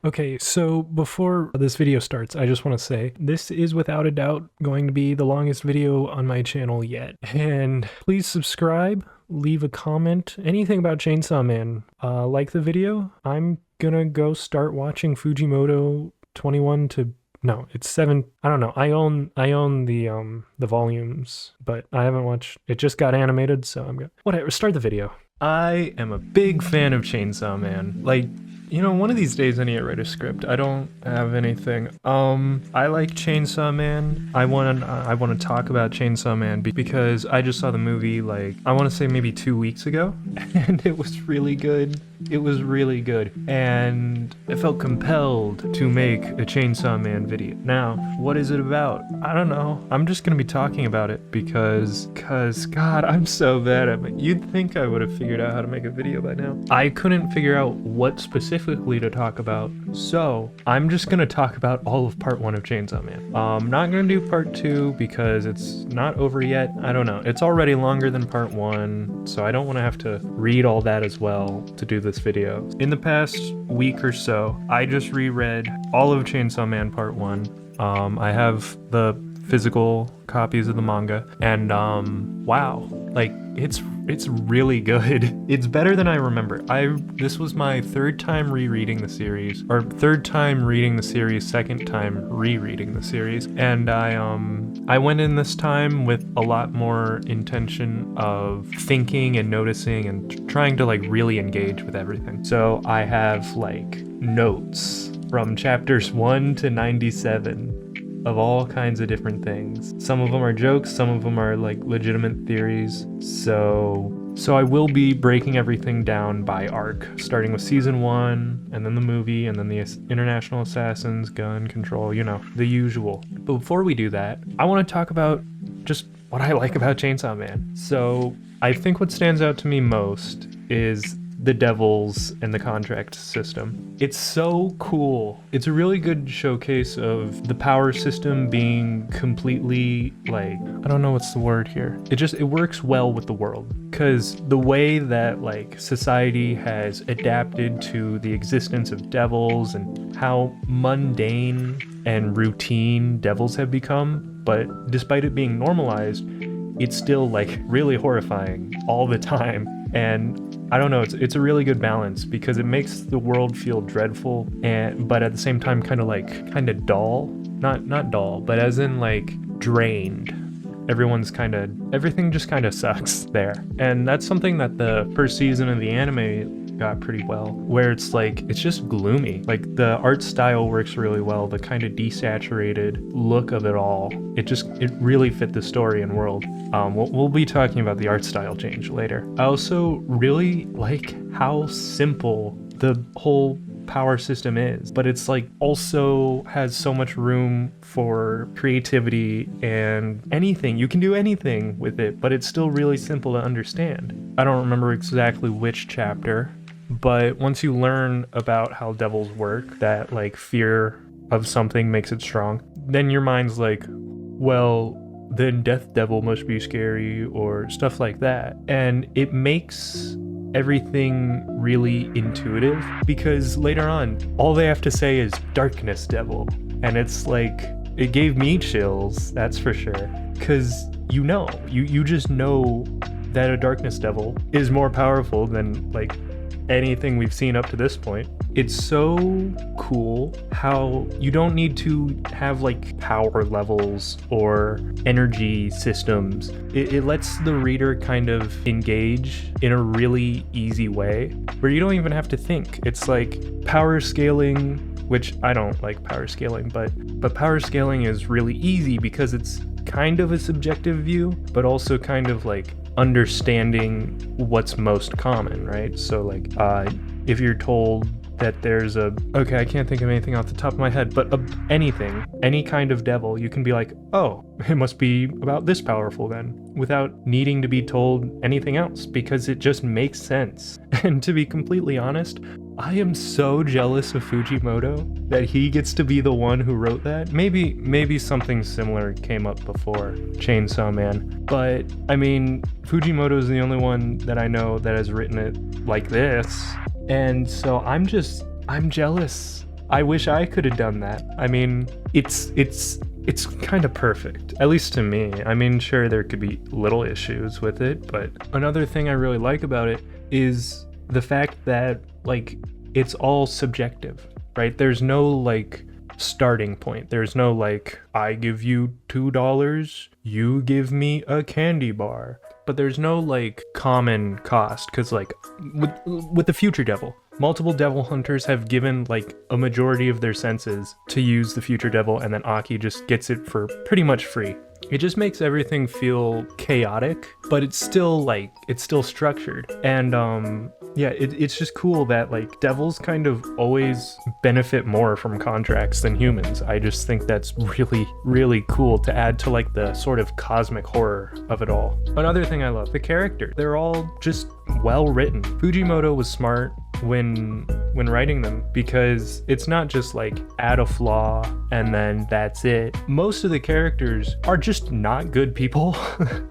Okay, so before this video starts, I just want to say this is without a doubt going to be the longest video on my channel yet. And please subscribe, leave a comment, anything about Chainsaw Man. Like the video. I'm gonna go start watching Fujimoto 21 to no, it's 7. I don't know. I own the volumes, but I haven't watched. It just got animated, so I'm gonna whatever. Start the video. I am a big fan of Chainsaw Man. Like, you know, one of these days I need to write a script. I don't have anything. I like Chainsaw Man. I want to talk about Chainsaw Man because I just saw the movie, like, I want to say maybe 2 weeks ago, and it was really good. It was really good, and I felt compelled to make a Chainsaw Man video. Now, what is it about? I don't know. I'm just gonna be talking about it because God, I'm so bad at it. You'd think I would have figured out how to make a video by now. I couldn't figure out what specifically to talk about, so I'm just gonna talk about all of part 1 of Chainsaw Man. I'm not gonna do part 2 because it's not over yet. I don't know. It's already longer than part 1, so I don't want to have to read all that as well to do this video. In the past week or so, I just reread all of Chainsaw Man Part 1. I have the physical copies of the manga, and wow, like it's really good. It's better than I remember. This was my third time rereading the series, or third time reading the series, second time rereading the series, and I went in this time with a lot more intention of thinking and noticing and trying to like really engage with everything. So I have like notes from chapters 1 to 97 of all kinds of different things. Some of them are jokes, some of them are like legitimate theories. So I will be breaking everything down by arc, starting with season 1, and then the movie, and then the International Assassins, gun control, you know, the usual. But before we do that, I want to talk about just what I like about Chainsaw Man. So I think what stands out to me most is the devils and the contract system. It's so cool. It's a really good showcase of the power system being completely, like, I don't know what's the word here. It works well with the world, because the way that like society has adapted to the existence of devils and how mundane and routine devils have become, but despite it being normalized, it's still like really horrifying all the time. And I don't know, it's a really good balance because it makes the world feel dreadful, but at the same time kind of dull. Not dull, but as in like drained. Everything just kind of sucks there. And that's something that the first season of the anime got pretty well, where it's like, it's just gloomy. Like the art style works really well, the kind of desaturated look of it all. It really fit the story and world. We'll be talking about the art style change later. I also really like how simple the whole power system is, but it's like also has so much room for creativity and anything. You can do anything with it, but it's still really simple to understand. I don't remember exactly which chapter, but once you learn about how devils work, that like fear of something makes it strong, then your mind's like, well, then Death Devil must be scary or stuff like that. And it makes everything really intuitive, because later on, all they have to say is Darkness Devil. And it's like, it gave me chills, that's for sure. Because you just know that a Darkness Devil is more powerful than like anything we've seen up to this point. It's so cool how you don't need to have like power levels or energy systems. It lets the reader kind of engage in a really easy way where you don't even have to think. It's like power scaling, which I don't like power scaling, but power scaling is really easy because it's kind of a subjective view, but also kind of like understanding what's most common, right? So like if you're told that there's okay, I can't think of anything off the top of my head, but any kind of devil, you can be like, oh, it must be about this powerful then, without needing to be told anything else, because it just makes sense. And to be completely honest, I am so jealous of Fujimoto that he gets to be the one who wrote that. Maybe something similar came up before Chainsaw Man, but I mean, Fujimoto is the only one that I know that has written it like this. And so I'm jealous I wish I could have done that. I mean, it's kind of perfect, at least to me. I mean, sure, there could be little issues with it, but another thing I really like about it is the fact that, like, it's all subjective, right? There's no, like, starting point. There's no, like, I give you $2, you give me a candy bar. But there's no, like, common cost, because, like, with the Future Devil, multiple devil hunters have given, like, a majority of their senses to use the Future Devil, and then Aki just gets it for pretty much free. It just makes everything feel chaotic, but it's still, like, it's still structured. And, yeah, it's just cool that, like, devils kind of always benefit more from contracts than humans. I just think that's really, really cool to add to, like, the sort of cosmic horror of it all. Another thing I love, the characters. They're all just well written. Fujimoto was smart when writing them, because it's not just like add a flaw and then that's it. Most of the characters are just not good people.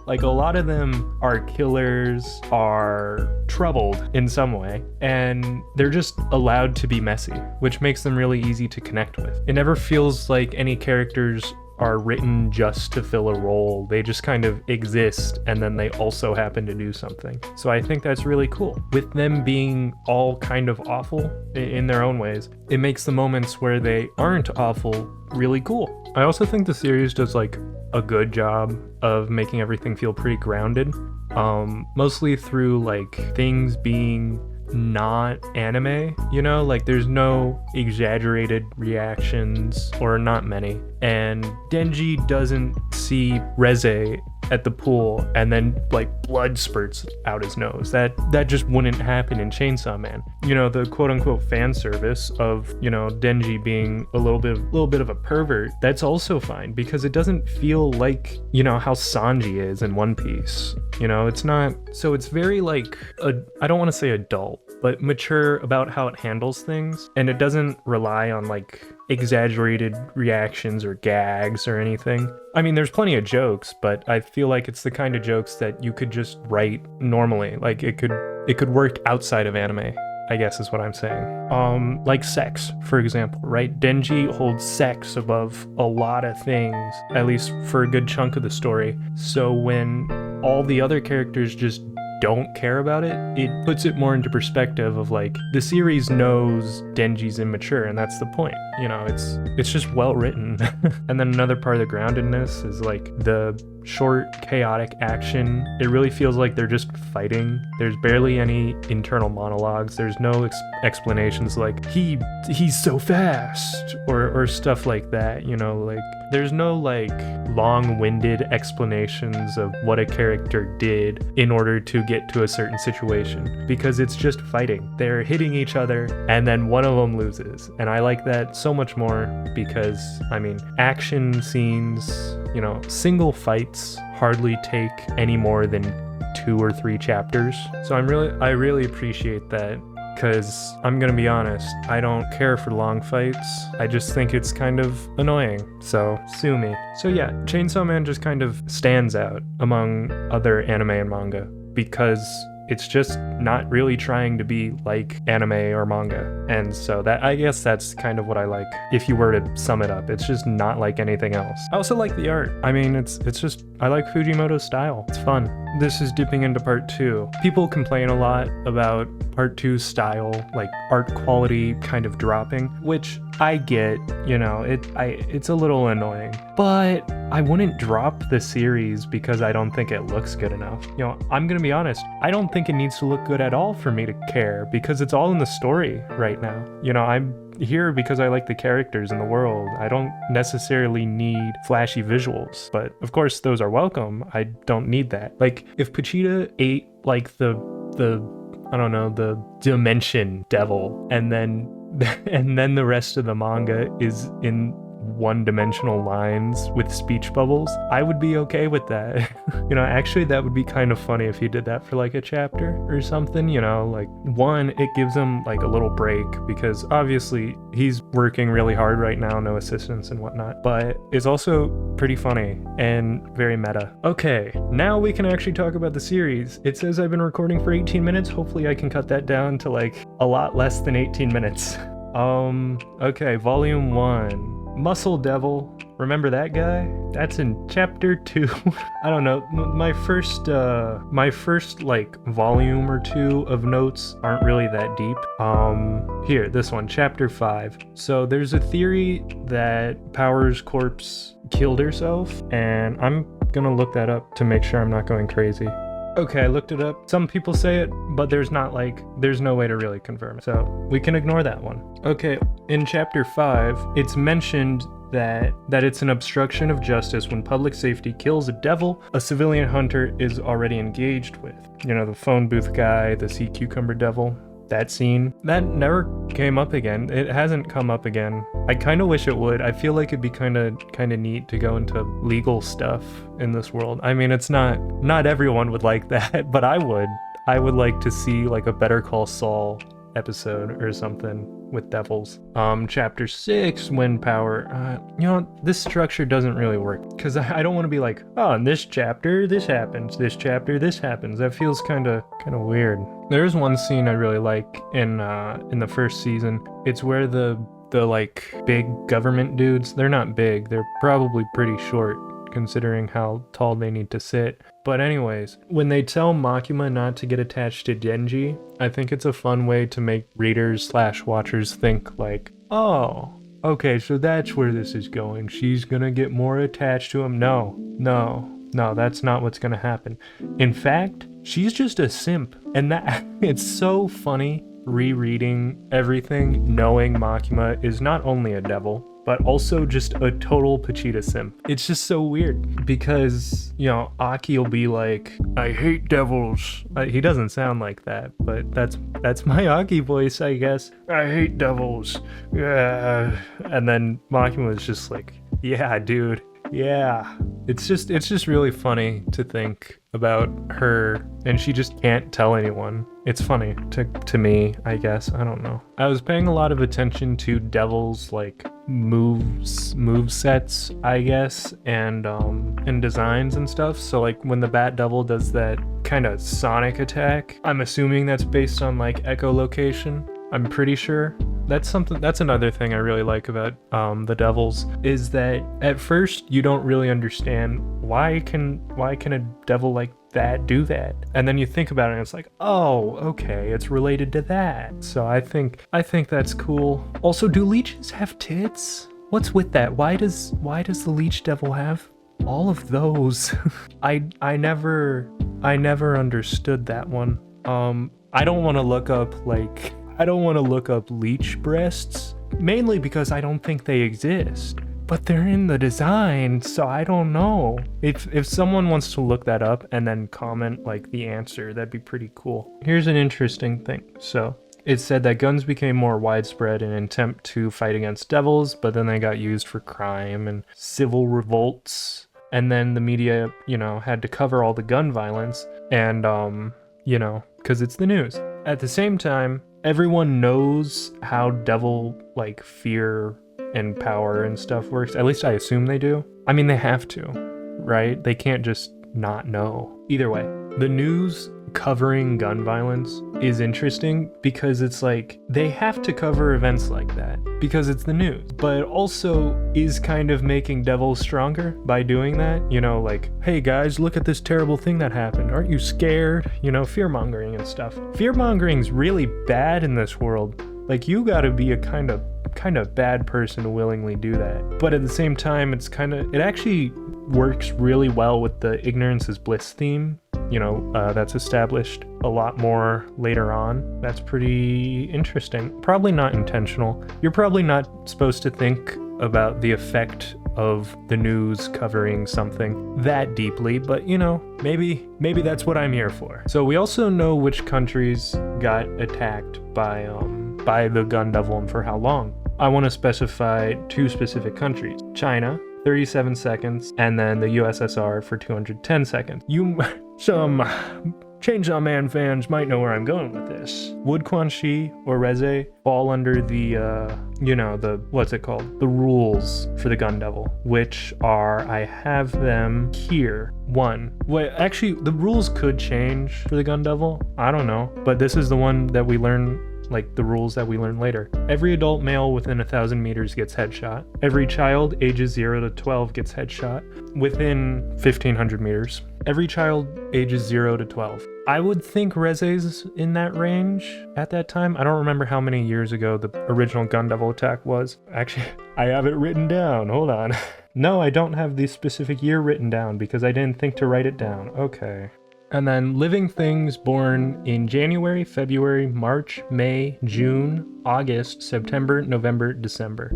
Like, a lot of them are killers, are troubled in some way, and they're just allowed to be messy, which makes them really easy to connect with. It never feels like any characters are written just to fill a role. They just kind of exist, and then they also happen to do something. So I think that's really cool. With them being all kind of awful in their own ways, it makes the moments where they aren't awful really cool. I also think the series does, like, a good job of making everything feel pretty grounded, mostly through, like, things being not anime, you know, like, there's no exaggerated reactions, or not many, and Denji doesn't see Reze at the pool and then, like, blood spurts out his nose. That just wouldn't happen in Chainsaw Man. You know, the quote-unquote fan service of, you know, Denji being a little bit of a pervert, that's also fine, because it doesn't feel like, you know, how Sanji is in One Piece. You know, it's not, so it's very, like, I don't want to say adult, but mature about how it handles things, and it doesn't rely on, like, exaggerated reactions or gags or anything. I mean, there's plenty of jokes, but I feel like it's the kind of jokes that you could just write normally. Like, it could work outside of anime, I guess is what I'm saying. Like sex, for example, right? Denji holds sex above a lot of things, at least for a good chunk of the story. So when all the other characters just don't care about it, it puts it more into perspective of, like, the series knows Denji's immature, and that's the point. You know, it's just well written. And then another part of the groundedness is, like, the short, chaotic action. It really feels like they're just fighting. There's barely any internal monologues. There's no explanations like, he's so fast, or stuff like that, you know, like, there's no, like, long-winded explanations of what a character did in order to get to a certain situation, because it's just fighting. They're hitting each other, and then one of them loses. And I like that so much more, because, I mean, action scenes, you know, single fights hardly take any more than 2 or 3 chapters. So I really appreciate that, because I'm gonna be honest, I don't care for long fights. I just think it's kind of annoying, so sue me. So yeah, Chainsaw Man just kind of stands out among other anime and manga, because it's just not really trying to be like anime or manga. And so that, I guess that's kind of what I like. If you were to sum it up, it's just not like anything else. I also like the art. I mean, it's just, I like Fujimoto's style. It's fun. This is dipping into part 2. People complain a lot about part 2's style, like art quality kind of dropping, which I get, you know, it's a little annoying, but I wouldn't drop the series because I don't think it looks good enough. You know, I'm gonna be honest, I don't think it needs to look good at all for me to care, because it's all in the story right now. You know, I'm here because I like the characters in the world. I don't necessarily need flashy visuals, but of course those are welcome. I don't need that. Like, if Pochita ate, like, the I don't know, the dimension devil, and then the rest of the manga is in one-dimensional lines with speech bubbles, I would be okay with that. You know, actually that would be kind of funny if he did that for, like, a chapter or something, you know, like, one, it gives him, like, a little break, because obviously he's working really hard right now, no assistance and whatnot, but it's also pretty funny and very meta. Okay, now we can actually talk about the series. It says I've been recording for 18 minutes. Hopefully I can cut that down to, like, a lot less than 18 minutes. Okay, volume 1. Muscle Devil. Remember that guy? That's in chapter 2. I don't know. My first like volume or 2 of notes aren't really that deep. Here, this one, chapter 5. So there's a theory that Power's corpse killed herself, and I'm gonna look that up to make sure I'm not going crazy. Okay, I looked it up. Some people say it, but there's no way to really confirm it. So we can ignore that one. Okay, in chapter 5, it's mentioned that it's an obstruction of justice when public safety kills a devil a civilian hunter is already engaged with. You know, the phone booth guy, the sea cucumber devil. That scene, that never came up again. It hasn't come up again. I kind of wish it would. I feel like it'd be kind of neat to go into legal stuff in this world. I mean, it's not everyone would like that, but I would like to see like a Better Call Saul episode or something with devils. Chapter 6, Wind Power. You know, this structure doesn't really work because I don't want to be like, oh, in this chapter this happens, this chapter this happens. That feels kind of weird. There's one scene I really like in the first season. It's where the like big government dudes, they're not big, they're probably pretty short considering how tall they need to sit. But anyways, when they tell Makima not to get attached to Denji, I think it's a fun way to make readers/watchers think like, oh, okay, so that's where this is going. She's gonna get more attached to him. No, that's not what's gonna happen. In fact, she's just a simp. And that it's so funny rereading everything, knowing Makima is not only a devil, but also just a total Pochita simp. It's just so weird because, you know, Aki will be like, I hate devils. He doesn't sound like that, but that's my Aki voice, I guess. I hate devils. Yeah. And then Makima is just like, yeah, dude. Yeah. It's just really funny to think about her, and she just can't tell anyone. It's funny to me, I guess. I don't know. I was paying a lot of attention to Devil's like move sets, I guess, and designs and stuff. So like when the Bat Devil does that kind of sonic attack, I'm assuming that's based on like echolocation. I'm pretty sure. That's another thing I really like about the Devils, is that at first you don't really understand why can a devil like that do that, and then you think about it and it's like, oh, okay, it's related to that. So I think that's cool. Also, do leeches have tits? What's with that? Why does the leech devil have all of those? I never understood that one. I don't want to look up leech breasts, mainly because I don't think they exist. But they're in the design, so I don't know. If someone wants to look that up and then comment like the answer, that'd be pretty cool. Here's an interesting thing. So it said that guns became more widespread in an attempt to fight against devils, but then they got used for crime and civil revolts. And then the media, you know, had to cover all the gun violence and, you know, because it's the news. At the same time, everyone knows how devil like fear and power and stuff works. At least I assume they do. I mean, they have to, right? They can't just not know. Either way, the news covering gun violence is interesting because it's like they have to cover events like that because it's the news, but it also is kind of making devils stronger by doing that. You know, like, hey guys, look at this terrible thing that happened. Aren't you scared? You know, fear-mongering and stuff. Fear-mongering's really bad in this world. Like, you gotta be a kind of bad person to willingly do that. But at the same time, it actually works really well with the ignorance is bliss theme. You know, that's established a lot more later on. That's pretty interesting. Probably not intentional. You're probably not supposed to think about the effect of the news covering something that deeply, but you know, maybe that's what I'm here for. So we also know which countries got attacked by the gun devil and for how long. I want to specify 2 specific countries. China, 37 seconds, and then the USSR for 210 seconds. Some Chainsaw Man fans might know where I'm going with this. Would Quan Chi or Reze fall under the, what's it called? The rules for the gun devil, which are, I have them here. 1. Wait, actually, the rules could change for the gun devil. I don't know, but this is the one that we learn like the rules that we learn later. Every adult male within 1,000 meters gets headshot. Every child ages 0 to 12 gets headshot within 1,500 meters. Every child ages 0 to 12. I would think Reze's in that range at that time. I don't remember how many years ago the original Gun Devil attack was. Actually, I have it written down. Hold on. No, I don't have the specific year written down because I didn't think to write it down. Okay. And then living things born in January, February, March, May, June, August, September, November, December.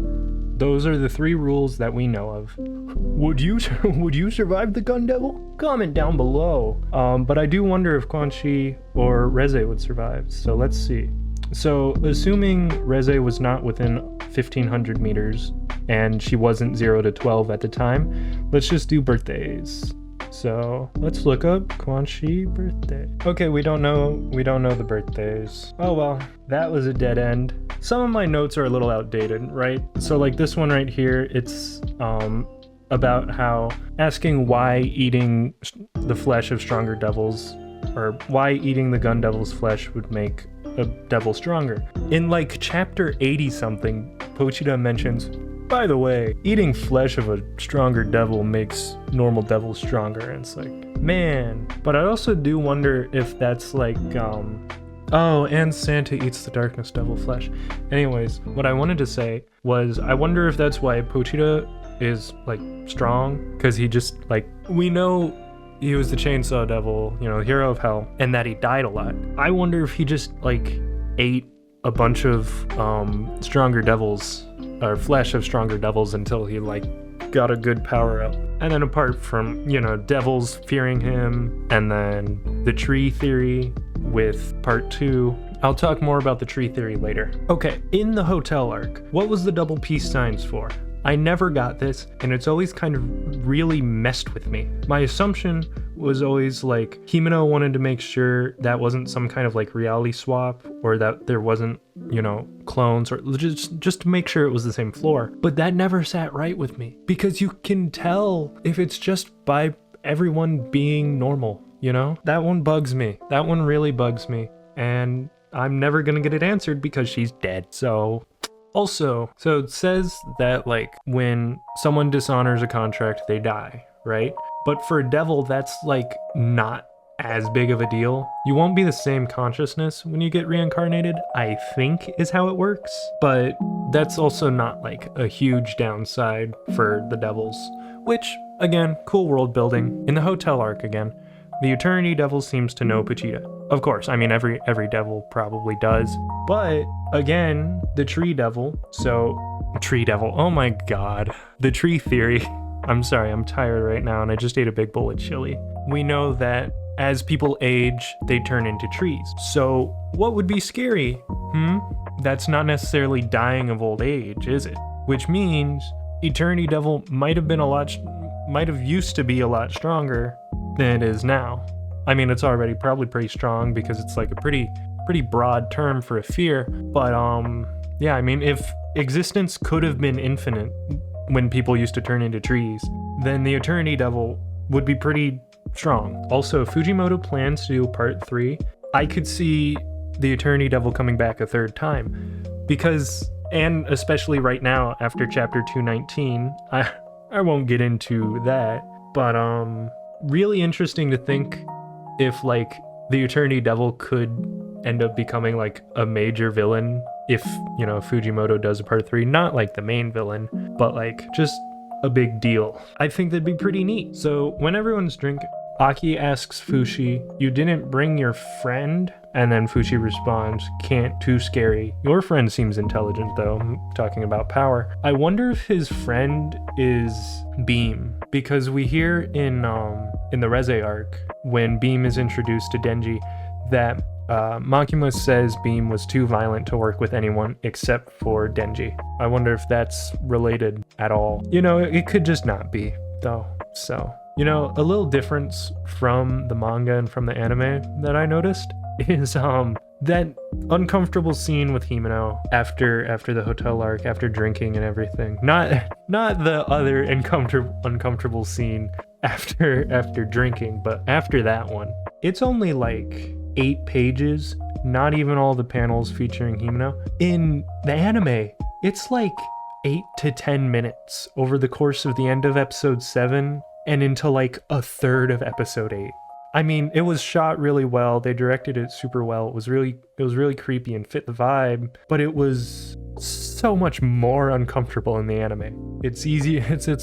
Those are the 3 rules that we know of. Would you survive the Gun Devil? Comment down below. But I do wonder if Quan Chi or Reze would survive. So let's see. So assuming Reze was not within 1,500 meters and she wasn't 0 to 12 at the time, let's just do birthdays. So let's look up Quan Chi birthday. Okay, we don't know the birthdays. Oh well, that was a dead end. Some of my notes are a little outdated, right? So like this one right here, it's about how asking why eating the flesh of stronger devils, or why eating the Gun Devil's flesh would make a devil stronger. In like chapter 80 something, Pochita mentions, by the way, eating flesh of a stronger devil makes normal devils stronger. And it's like, man. But I also do wonder if that's like, oh, and Santa eats the darkness devil flesh. Anyways, what I wanted to say was, I wonder if that's why Pochita is like strong, because he just like, we know he was the chainsaw devil, you know, hero of hell, and that he died a lot. I wonder if he just like ate a bunch of stronger devils, or flesh of stronger devils, until he like got a good power up. And then apart from, you know, devils fearing him, and then the tree theory with part 2, I'll talk more about the tree theory later. Okay, in the hotel arc, what was the double peace signs for? I never got this, and it's always kind of really messed with me. My assumption was always like Himeno wanted to make sure that wasn't some kind of like reality swap, or that there wasn't, you know, clones, or just to make sure it was the same floor. But that never sat right with me, because you can tell if it's just by everyone being normal, you know? That one bugs me. That one really bugs me, and I'm never gonna get it answered because she's dead. Also, so it says that like when someone dishonors a contract, they die, right? But for a devil, that's like not as big of a deal. You won't be the same consciousness when you get reincarnated, I think is how it works. But that's also not like a huge downside for the devils, which again, cool world building. In the hotel arc again, the Eternity Devil seems to know Pochita. Of course, I mean every devil probably does. But again, the Tree Devil, oh my god. The tree theory. I'm sorry, I'm tired right now and I just ate a big bowl of chili. We know that as people age, they turn into trees. So what would be scary? That's not necessarily dying of old age, is it? Which means Eternity Devil might have used to be a lot stronger than it is now. I mean, it's already probably pretty strong because it's like a pretty broad term for a fear. But yeah, I mean, if existence could have been infinite when people used to turn into trees, then the Eternity Devil would be pretty strong. Also, Fujimoto plans to do part 3. I could see the Eternity Devil coming back a 3rd time, because, and especially right now after chapter 219, I won't get into that, but really interesting to think if like the Eternity Devil could end up becoming like a major villain if, you know, Fujimoto does a part 3, not like the main villain, but like just a big deal. I think that'd be pretty neat. So when everyone's drinking, Aki asks Fushi, "You didn't bring your friend?" And then Fushi responds, "Can't, too scary. Your friend seems intelligent though," talking about power. I wonder if his friend is Beam, because we hear in the Reze arc, when Beam is introduced to Denji, that Makima says Beam was too violent to work with anyone except for Denji. I wonder if that's related at all. You know, it could just not be, though, so... You know, a little difference from the manga and from the anime that I noticed is that uncomfortable scene with Himeno after the hotel arc, after drinking and everything. Not the other uncomfortable scene after drinking, but after that one. It's only like 8 pages, not even all the panels featuring Himeno. In the anime, it's like 8 to 10 minutes over the course of the end of episode 7 and into like a third of episode 8. I mean, it was shot really well. They directed it super well. It was really creepy and fit the vibe, but it was so much more uncomfortable in the anime. It's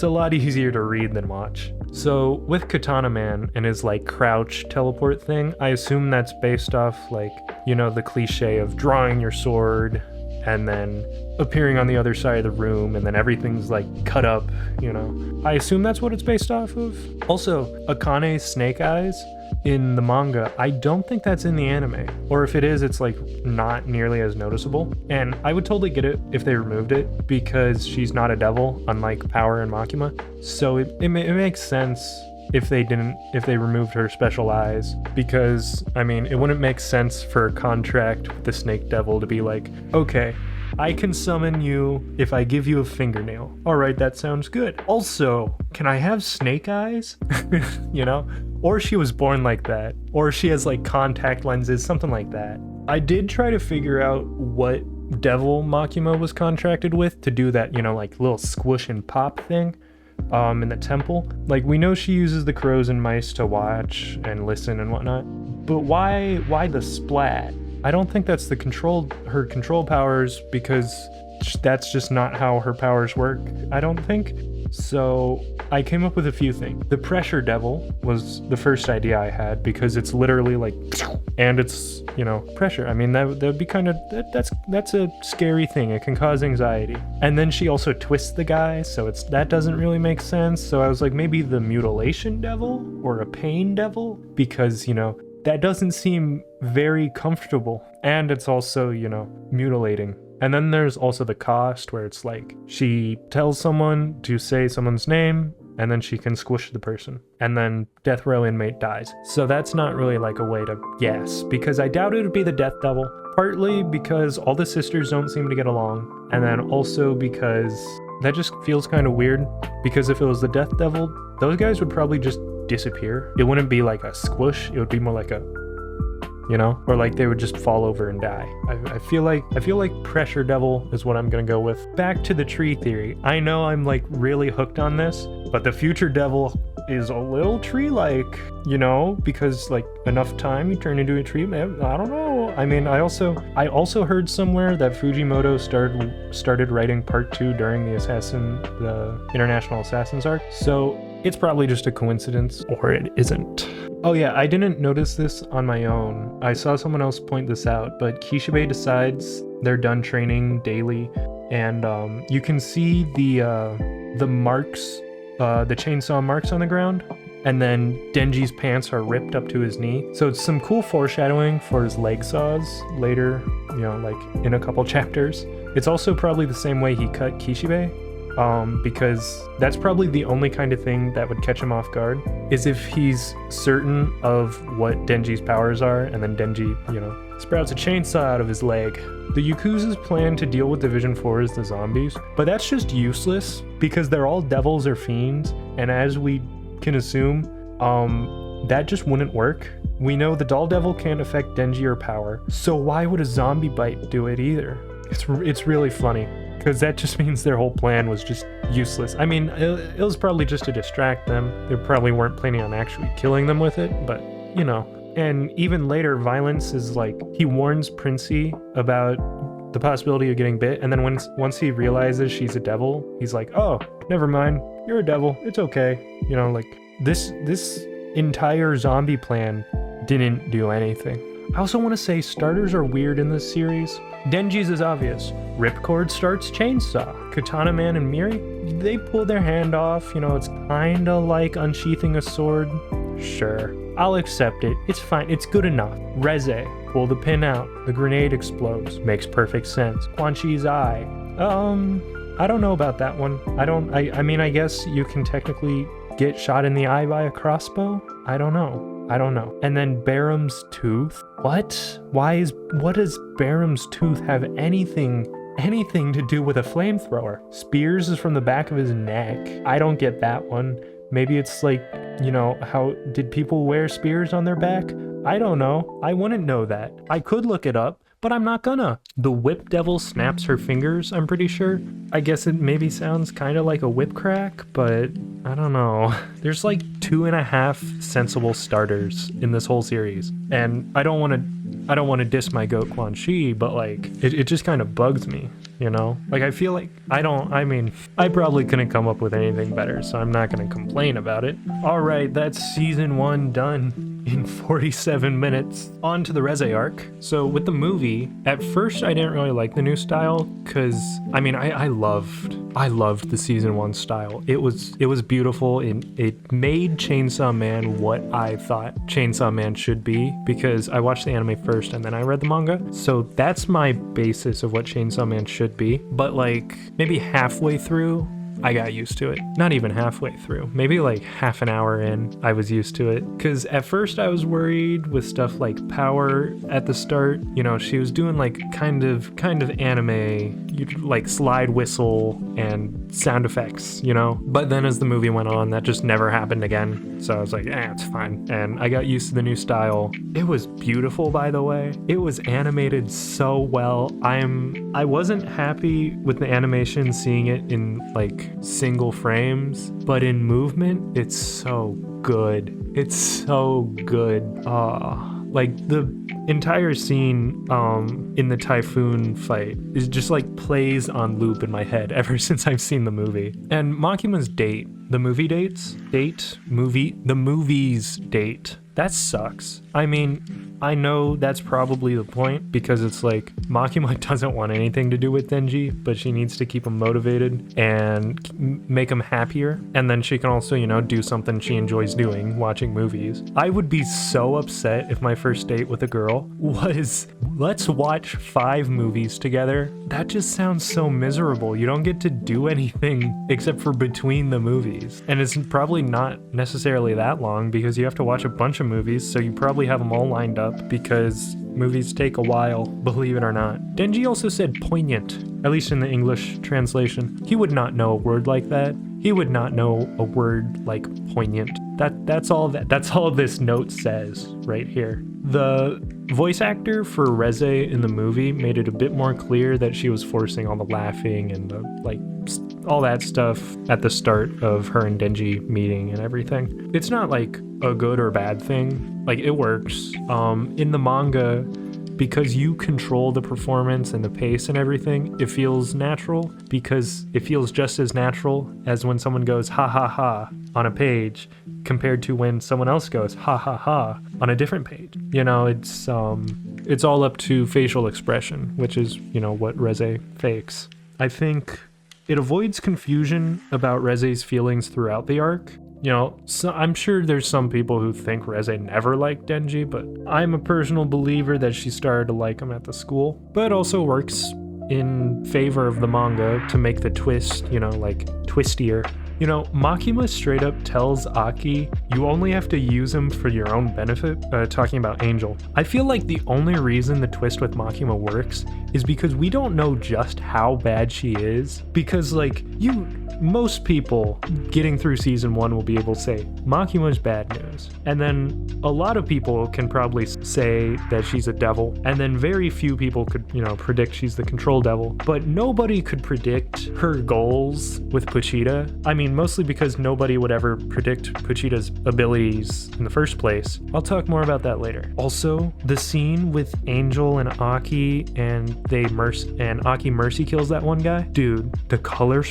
a lot easier to read than watch. So with Katana Man and his like crouch teleport thing, I assume that's based off like, you know, the cliche of drawing your sword and then appearing on the other side of the room and then everything's like cut up, you know. I assume that's what it's based off of. Also, Akane's snake eyes in the manga, I don't think that's in the anime. Or if it is, it's like not nearly as noticeable. And I would totally get it if they removed it because she's not a devil, unlike Power and Makima. So it makes sense if they removed her special eyes, because I mean, it wouldn't make sense for a contract with the Snake Devil to be like, okay, I can summon you if I give you a fingernail. All right, that sounds good. Also, can I have snake eyes? You know? Or she was born like that. Or she has like contact lenses, something like that. I did try to figure out what devil Makima was contracted with to do that, you know, like little squish and pop thing in the temple. Like, we know she uses the crows and mice to watch and listen and whatnot. But why the splat? I don't think that's her control powers, because that's just not how her powers work, I don't think. So I came up with a few things. The pressure devil was the first idea I had, because it's literally like, and it's, you know, pressure. I mean, that would be kind of, that's a scary thing. It can cause anxiety. And then she also twists the guy, so that doesn't really make sense. So I was like, maybe the mutilation devil or a pain devil, because, you know, that doesn't seem very comfortable. And it's also, you know, mutilating. And then there's also the cost, where it's like she tells someone to say someone's name and then she can squish the person, and then death row inmate dies. So that's not really like a way to guess, because I doubt it would be the death devil, partly because all the sisters don't seem to get along, and then also because that just feels kind of weird, because if it was the death devil, those guys would probably just disappear. It wouldn't be like a squish, it would be more like a, you know, or like they would just fall over and die. I feel like pressure devil is what I'm gonna go with. Back to the tree theory. I know I'm like really hooked on this, but the future devil is a little tree-like, you know, because like enough time you turn into a tree. Man, I don't know. I mean, I also heard somewhere that Fujimoto started writing part 2 during the International Assassins arc. So it's probably just a coincidence, or it isn't. Oh yeah, I didn't notice this on my own. I saw someone else point this out, but Kishibe decides they're done training daily, and you can see the marks, the chainsaw marks on the ground, and then Denji's pants are ripped up to his knee. So it's some cool foreshadowing for his leg saws later, you know, like in a couple chapters. It's also probably the same way he cut Kishibe. Because that's probably the only kind of thing that would catch him off guard, is if he's certain of what Denji's powers are, and then Denji, you know, sprouts a chainsaw out of his leg. The Yakuza's plan to deal with Division 4 is the zombies, but that's just useless, because they're all devils or fiends, and as we can assume, that just wouldn't work. We know the Doll Devil can't affect Denji or Power, so why would a zombie bite do it either? It's really funny, because that just means their whole plan was just useless. I mean, it was probably just to distract them. They probably weren't planning on actually killing them with it, but, you know. And even later, Violence is like, he warns Princey about the possibility of getting bit, and then once he realizes she's a devil, he's like, oh, never mind, you're a devil, it's okay. You know, like, this entire zombie plan didn't do anything. I also want to say starters are weird in this series. Denji's is obvious. Ripcord starts chainsaw. Katana Man and Miri, they pull their hand off. You know, it's kinda like unsheathing a sword. Sure, I'll accept it. It's fine, it's good enough. Reze, pull the pin out. The grenade explodes. Makes perfect sense. Quan Chi's eye. I don't know about that one. I mean, I guess you can technically get shot in the eye by a crossbow? I don't know. And then Barum's tooth? What? What does Barum's tooth have anything to do with a flamethrower? Spears is from the back of his neck. I don't get that one. Maybe it's like, you know, how did people wear spears on their back? I don't know. I wouldn't know that. I could look it up, but I'm not gonna. The whip devil snaps her fingers, I'm pretty sure. I guess it maybe sounds kind of like a whip crack, but I don't know. There's like 2.5 sensible starters in this whole series, and I don't want to diss my goat Quan Chi, but like it just kind of bugs me, you know? Like I feel like I probably couldn't come up with anything better, so I'm not gonna complain about it. All right, that's season 1 done in 47 minutes. On to the Reze arc. So with the movie, at first I didn't really like the new style, because I loved the season 1 style. It was beautiful, and it made Chainsaw Man what I thought Chainsaw Man should be, because I watched the anime first and then I read the manga. So that's my basis of what Chainsaw Man should be. But like maybe halfway through, I got used to it. Not even halfway through. Maybe like half an hour in, I was used to it. Because at first I was worried with stuff like Power at the start. You know, she was doing like kind of anime, like slide whistle and sound effects, you know? But then as the movie went on, that just never happened again. So I was like, it's fine. And I got used to the new style. It was beautiful, by the way. It was animated so well. I wasn't happy with the animation, seeing it in like single frames, but in movement, it's so good. It's so good. Like the entire scene in the typhoon fight is just like plays on loop in my head ever since I've seen the movie. And Makima's date, the movie's date, that sucks. I mean, I know that's probably the point, because it's like Makima doesn't want anything to do with Denji, but she needs to keep him motivated and make him happier. And then she can also, you know, do something she enjoys doing, watching movies. I would be so upset if my first date with a girl was, let's watch 5 movies together. That just sounds so miserable. You don't get to do anything except for between the movies. And it's probably not necessarily that long, because you have to watch a bunch of movies, so you probably have them all lined up, because movies take a while, believe it or not. Denji also said poignant, at least in the English translation. He would not know a word like that. He would not know a word like poignant. That's all this note says right here. The voice actor for Reze in the movie made it a bit more clear that she was forcing all the laughing and the like all that stuff at the start of her and Denji meeting and everything. It's not like a good or bad thing. Like, it works. In the manga, because you control the performance and the pace and everything, it feels natural, because it feels just as natural as when someone goes ha ha ha on a page compared to when someone else goes ha ha ha on a different page. You know, it's all up to facial expression, which is, you know, what Reze fakes. I think it avoids confusion about Reze's feelings throughout the arc. You know, so I'm sure there's some people who think Reze never liked Denji, but I'm a personal believer that she started to like him at the school. But it also works in favor of the manga to make the twist, you know, like twistier. You know, Makima straight up tells Aki, you only have to use him for your own benefit, talking about Angel. I feel like the only reason the twist with Makima works is because we don't know just how bad she is. Because, like, most people getting through season 1 will be able to say, Makima's bad news. And then a lot of people can probably say that she's a devil. And then very few people could, you know, predict she's the control devil. But nobody could predict her goals with Pochita. I mean, mostly because nobody would ever predict Pochita's abilities in the first place. I'll talk more about that later. Also, the scene with Angel and Aki and Aki mercy kills that one guy. Dude, the color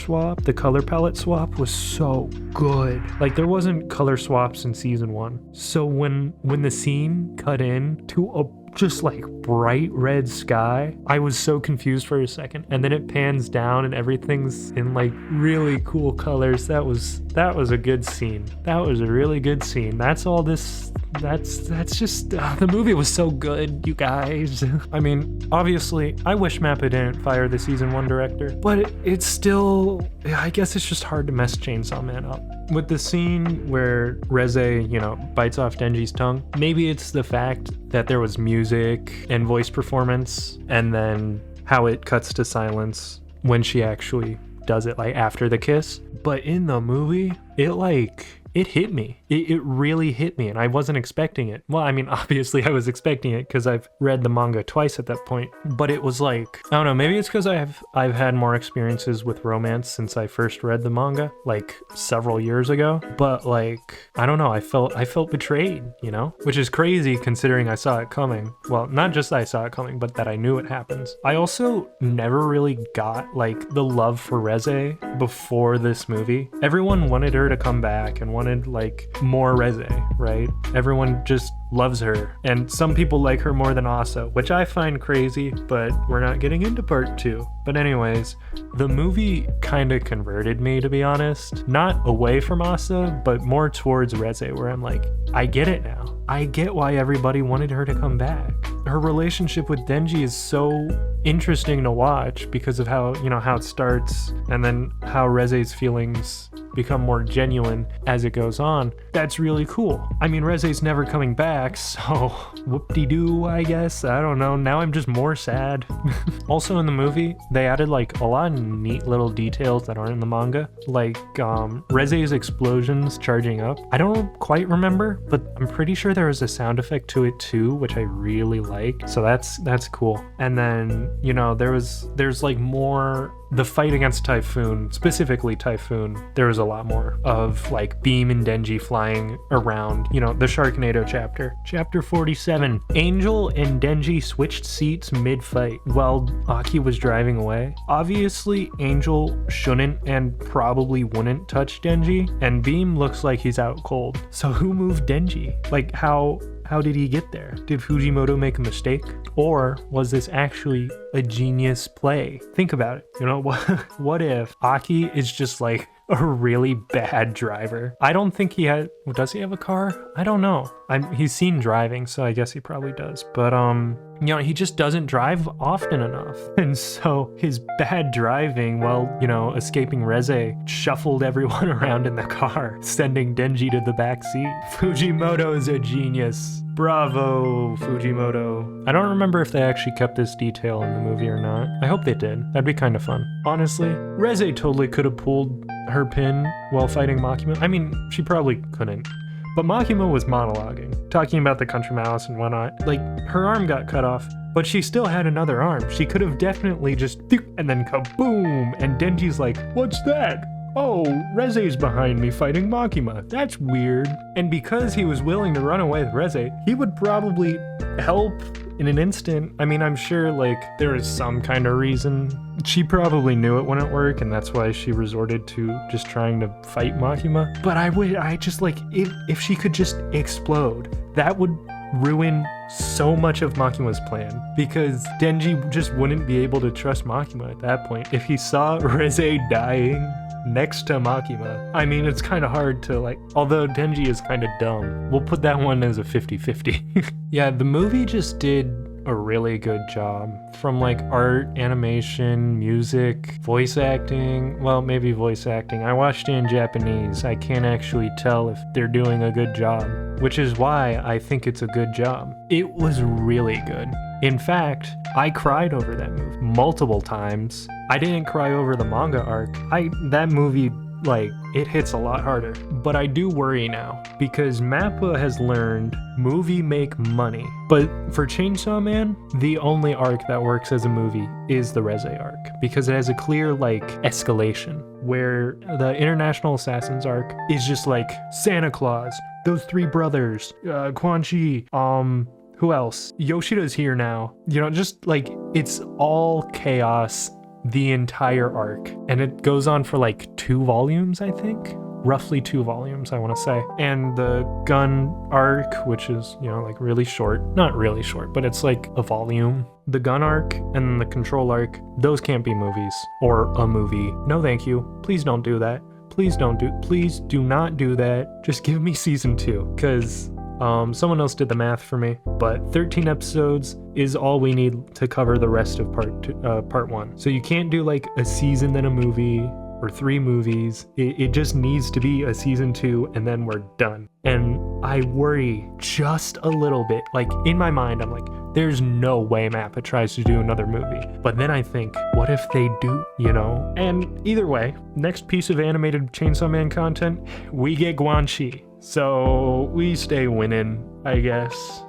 palette swap was so good. Like, there wasn't color swaps in season 1. So when the scene cut in to a just like bright red sky, I was so confused for a second, and then it pans down and everything's in like really cool colors. That was a good scene. That was a really good scene. That's just the movie was so good, you guys. I mean, obviously I wish Mappa didn't fire the season 1 director, but it's still, I guess it's just hard to mess Chainsaw Man up. With the scene where Reze, you know, bites off Denji's tongue, maybe it's the fact that there was music and voice performance, and then how it cuts to silence when she actually does it, like after the kiss. But in the movie, it like it hit me. It really hit me, and I wasn't expecting it. Well, I mean, obviously I was expecting it because I've read the manga twice at that point, but it was like, I don't know, maybe it's because I've had more experiences with romance since I first read the manga, like several years ago, but like, I don't know, I felt betrayed, you know, which is crazy considering I saw it coming. Well, not just I saw it coming, but that I knew it happens. I also never really got like the love for Reze before this movie. Everyone wanted her to come back and wanted like more Reze, right? Everyone just loves her, and some people like her more than Asa, which I find crazy, but we're not getting into part 2. But anyways, the movie kind of converted me, to be honest. Not away from Asa, but more towards Reze, where I'm like, I get it now. I get why everybody wanted her to come back. Her relationship with Denji is so interesting to watch because of how, you know, how it starts and then how Reze's feelings become more genuine as it goes on. That's really cool. I mean, Reze's never coming back, so whoop-de-doo, I guess. I don't know. Now I'm just more sad. Also in the movie, they added like a lot of neat little details that aren't in the manga. Like Reze's explosions charging up. I don't quite remember, but I'm pretty sure there was a sound effect to it too, which I really like. So that's cool. And then, you know, there's like more, the fight against Typhoon, specifically Typhoon, there was a lot more of like Beam and Denji flying around, you know, the Sharknado chapter. Chapter 47, Angel and Denji switched seats mid-fight while Aki was driving away. Obviously, Angel shouldn't and probably wouldn't touch Denji, and Beam looks like he's out cold. So who moved Denji? Like how did he get there? Did Fujimoto make a mistake? Or was this actually a genius play? Think about it. You know, what if Aki is just like a really bad driver? I don't think he had, does he have a car? I don't know. He's seen driving, so I guess he probably does. But, you know, he just doesn't drive often enough. And so his bad driving while, you know, escaping Reze shuffled everyone around in the car, sending Denji to the back seat. Fujimoto is a genius. Bravo, Fujimoto. I don't remember if they actually kept this detail in the movie or not. I hope they did. That'd be kind of fun. Honestly, Reze totally could have pulled her pin while fighting Makima. I mean, she probably couldn't. But Makima was monologuing, talking about the country mouse and whatnot. Like, her arm got cut off, but she still had another arm. She could have definitely just, and then kaboom! And Denji's like, what's that? Oh, Reze's behind me fighting Makima. That's weird. And because he was willing to run away with Reze, he would probably help in an instant. I mean, I'm sure like there is some kind of reason. She probably knew it wouldn't work, and that's why she resorted to just trying to fight Makima. But I just like, if she could just explode, that would ruin so much of Makima's plan, because Denji just wouldn't be able to trust Makima at that point. If he saw Reze dying next to Makima, I mean, it's kind of hard to like, although Denji is kind of dumb, we'll put that one as a 50-50. Yeah, the movie just did a really good job from like art, animation, music, voice acting. Well, maybe voice acting. I watched it in Japanese. I can't actually tell if they're doing a good job, which is why I think it's a good job. It was really good. In fact, I cried over that movie multiple times. I didn't cry over the manga arc. That movie, like, it hits a lot harder. But I do worry now, because MAPPA has learned movie make money. But for Chainsaw Man, the only arc that works as a movie is the Reze arc, because it has a clear, like, escalation, where the International Assassins arc is just like Santa Claus, those three brothers, Quan Chi, who else? Yoshida's here now. You know, just like, it's all chaos the entire arc. And it goes on for like 2 volumes, I think. Roughly 2 volumes, I want to say. And the gun arc, which is, you know, like really short. Not really short, but it's like a volume. The gun arc and the control arc, those can't be movies. Or a movie. No thank you. Please don't do that. Please do not do that. Just give me season 2, because someone else did the math for me, but 13 episodes is all we need to cover the rest of part 1. So you can't do like a season then a movie or 3 movies. It just needs to be a season 2 and then we're done. And I worry just a little bit. Like in my mind, I'm like, there's no way Mappa tries to do another movie. But then I think, what if they do, you know? And either way, next piece of animated Chainsaw Man content, we get Quan Chi. So we stay winning, I guess.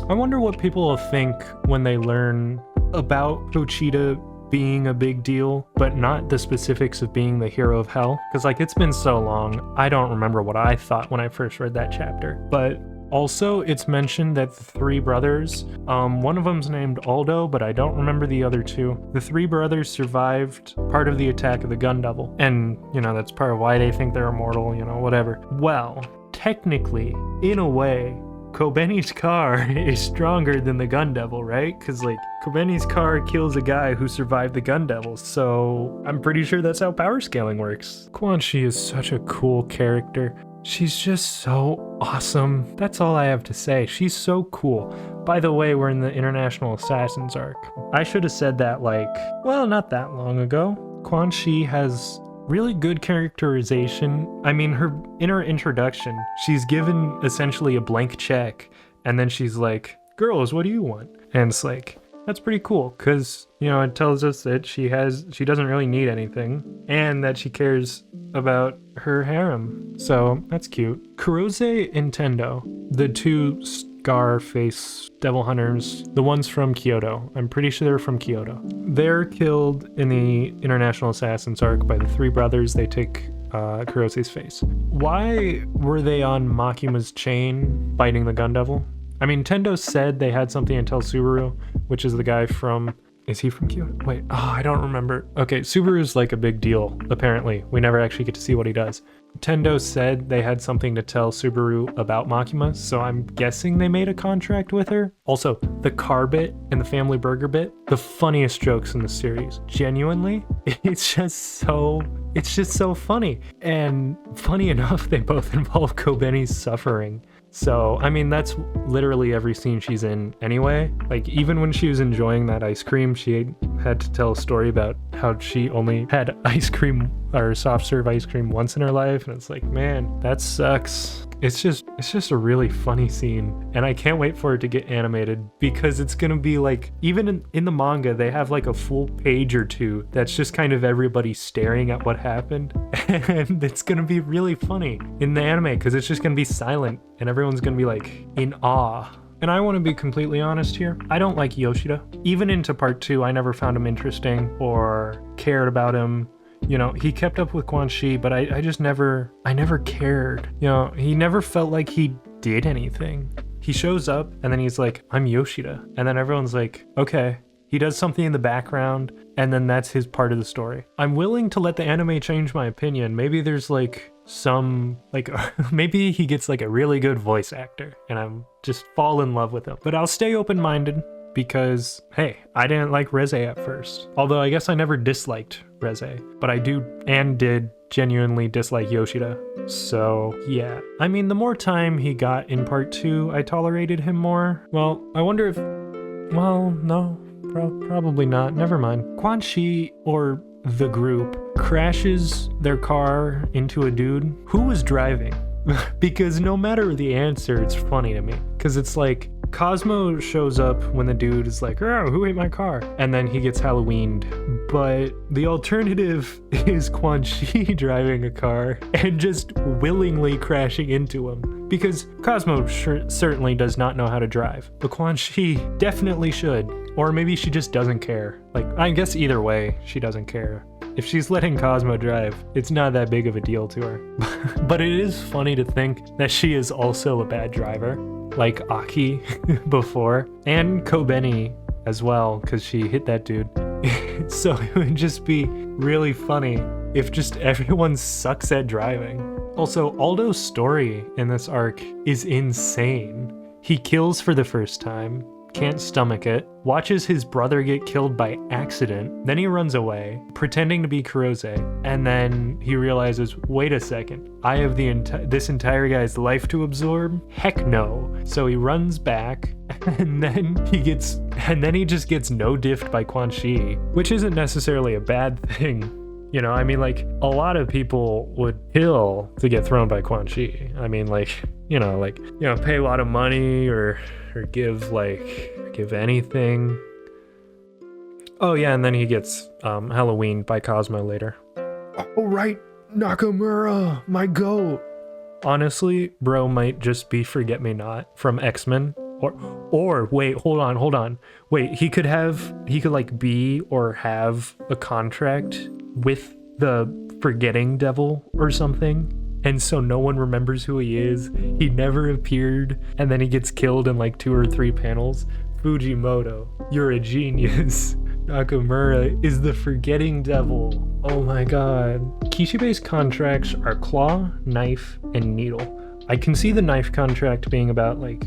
I wonder what people will think when they learn about Pochita being a big deal, but not the specifics of being the hero of hell. Because like, it's been so long, I don't remember what I thought when I first read that chapter. But also, it's mentioned that the three brothers, one of them's named Aldo, but I don't remember the other two. The three brothers survived part of the attack of the Gun Devil. And, you know, that's part of why they think they're immortal, you know, whatever. Well, technically, in a way, Kobeni's car is stronger than the Gun Devil, right? Because, like, Kobeni's car kills a guy who survived the Gun Devil, so I'm pretty sure that's how power scaling works. Quan Chi is such a cool character. She's just so awesome. That's all I have to say. She's so cool. By the way, we're in the International Assassins arc. I should have said that, like, well, not that long ago. Quan Chi has really good characterization. I mean, in her introduction, she's given essentially a blank check, and then she's like, girls, what do you want? And it's like, that's pretty cool, because, you know, it tells us that she doesn't really need anything, and that she cares about her harem. So that's cute. Kurose and Tendo, the two Scarface devil hunters, the ones from Kyoto. I'm pretty sure they're from Kyoto. They're killed in the International Assassins arc by the three brothers. They take Kurose's face. Why were they on Makima's chain fighting the Gun Devil? I mean, Tendo said they had something to tell Subaru, which is the guy from... Is he from Kyoto? Wait, I don't remember. Okay, Subaru's like a big deal, apparently. We never actually get to see what he does. Tendo said they had something to tell Subaru about Makima, so I'm guessing they made a contract with her. Also, the car bit and the family burger bit, the funniest jokes in the series. Genuinely, it's just so funny. And funny enough, they both involve Kobeni's suffering. So, I mean, that's literally every scene she's in anyway. Like, even when she was enjoying that ice cream, she had to tell a story about how she only had ice cream or soft serve ice cream once in her life. And it's like, man, that sucks. It's just a really funny scene. And I can't wait for it to get animated, because it's gonna be like, even in the manga, they have like a full page or two that's just kind of everybody staring at what happened. And it's gonna be really funny in the anime, because it's just gonna be silent and everyone's gonna be like in awe. And I want to be completely honest here, I don't like Yoshida. Even into part 2, I never found him interesting or cared about him. You know, he kept up with Quan Chi, but I never cared. You know, he never felt like he did anything. He shows up and then he's like, I'm Yoshida. And then everyone's like, okay. He does something in the background, and then that's his part of the story. I'm willing to let the anime change my opinion. Maybe there's like some, like, maybe he gets like a really good voice actor, and I'm just fall in love with him. But I'll stay open-minded, because, hey, I didn't like Reze at first. Although I guess I never disliked Reze, but I did genuinely dislike Yoshida. So, yeah. I mean, the more time he got in part 2, I tolerated him more. Well, I wonder if... Well, no. Probably not. Never mind. Quan Chi, or the group, crashes their car into a dude. Who was driving? Because no matter the answer, it's funny to me. Because it's like, Cosmo shows up when the dude is like, oh, who ate my car? And then he gets Halloweened. But the alternative is Quan Chi driving a car and just willingly crashing into him. Because Cosmo certainly does not know how to drive, but Quan Chi definitely should. Or maybe she just doesn't care. Like, I guess either way, she doesn't care. If she's letting Cosmo drive, it's not that big of a deal to her. But it is funny to think that she is also a bad driver, like Aki before, and Kobeni as well, because she hit that dude. So it would just be really funny if just everyone sucks at driving. Also, Aldo's story in this arc is insane. He kills for the first time, can't stomach it, watches his brother get killed by accident, then he runs away, pretending to be Kurose, and then he realizes, wait a second, I have this entire guy's life to absorb? Heck no. So he runs back, and then he just gets no-diffed by Quan Chi, which isn't necessarily a bad thing. You know, I mean, like, a lot of people would kill to get thrown by Quan Chi. I mean, like, you know, like, you know, pay a lot of money or give anything. Oh yeah, and then he gets Halloween by Cosmo later. Oh right, Nakamura, my goat. Honestly, bro might just be Forget-Me-Not from X-Men. Or wait, hold on. Wait, he could like be or have a contract with the Forgetting Devil or something. And so no one remembers who he is. He never appeared, and then he gets killed in like 2 or 3 panels. Fujimoto, you're a genius. Nakamura is the Forgetting Devil. Oh my god. Kishibe's contracts are claw, knife, and needle. I can see the knife contract being about like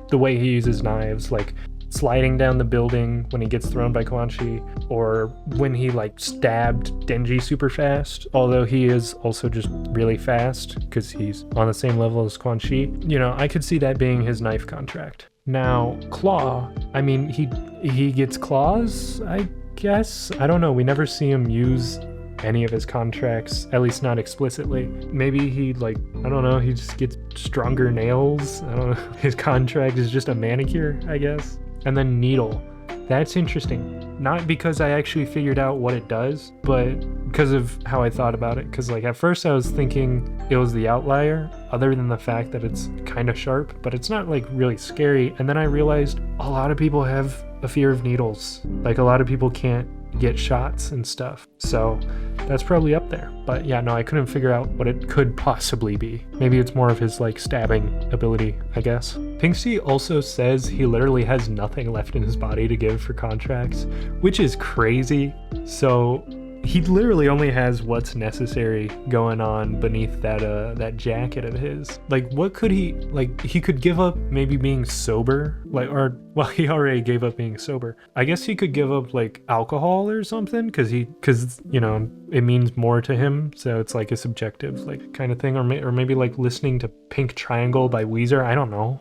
the way he uses knives, like sliding down the building when he gets thrown by Quan Chi, or when he like stabbed Denji super fast, although he is also just really fast because he's on the same level as Quan Chi. You know, I could see that being his knife contract. Now, claw, I mean, he gets claws, I guess? I don't know, we never see him use any of his contracts, at least not explicitly. Maybe he like, I don't know, he just gets stronger nails. I don't know, his contract is just a manicure, I guess. And then needle, that's interesting. Not because I actually figured out what it does, but because of how I thought about it. Because like at first I was thinking it was the outlier, other than the fact that it's kind of sharp, but it's not like really scary. And then I realized a lot of people have a fear of needles. Like a lot of people can't get shots and stuff. So that's probably up there. But yeah, no, I couldn't figure out what it could possibly be. Maybe it's more of his like stabbing ability, I guess. Pinksy also says he literally has nothing left in his body to give for contracts, which is crazy. So he literally only has what's necessary going on beneath that jacket of his. Like, what could he, like, he could give up maybe being sober, like, or, well, he already gave up being sober. I guess he could give up, like, alcohol or something, because you know, it means more to him, so it's like a subjective, like, kind of thing, or maybe, like, listening to Pink Triangle by Weezer, I don't know.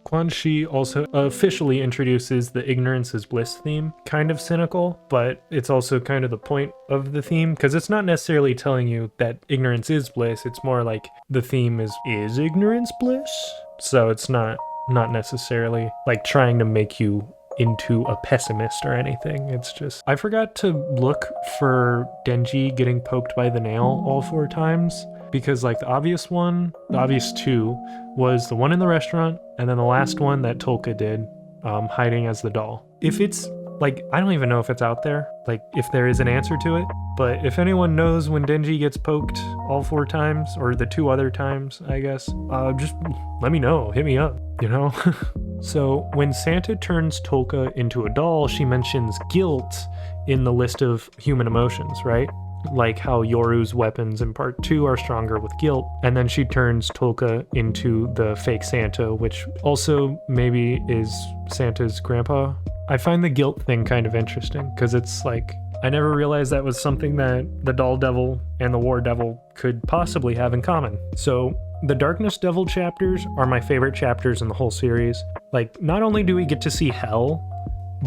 Quan Chi also officially introduces the Ignorance is Bliss theme. Kind of cynical, but it's also kind of the point of the theme, because it's not necessarily telling you that ignorance is bliss, it's more like the theme is ignorance bliss? So it's not necessarily like trying to make you into a pessimist or anything. It's just, I forgot to look for Denji getting poked by the nail all 4 times, because like the obvious 2 was the one in the restaurant, and then the last one that Tolka did, hiding as the doll. If it's like, I don't even know if it's out there, like if there is an answer to it, but if anyone knows when Denji gets poked all 4 times, or the 2 other times, I guess, just let me know, hit me up, you know? So when Santa turns Tolka into a doll, she mentions guilt in the list of human emotions, right? Like how Yoru's weapons in part 2 are stronger with guilt, and then she turns Tolka into the fake Santa, which also maybe is Santa's grandpa. I find the guilt thing kind of interesting, because it's like, I never realized that was something that the Doll Devil and the War Devil could possibly have in common. So the Darkness Devil chapters are my favorite chapters in the whole series. Like, not only do we get to see hell,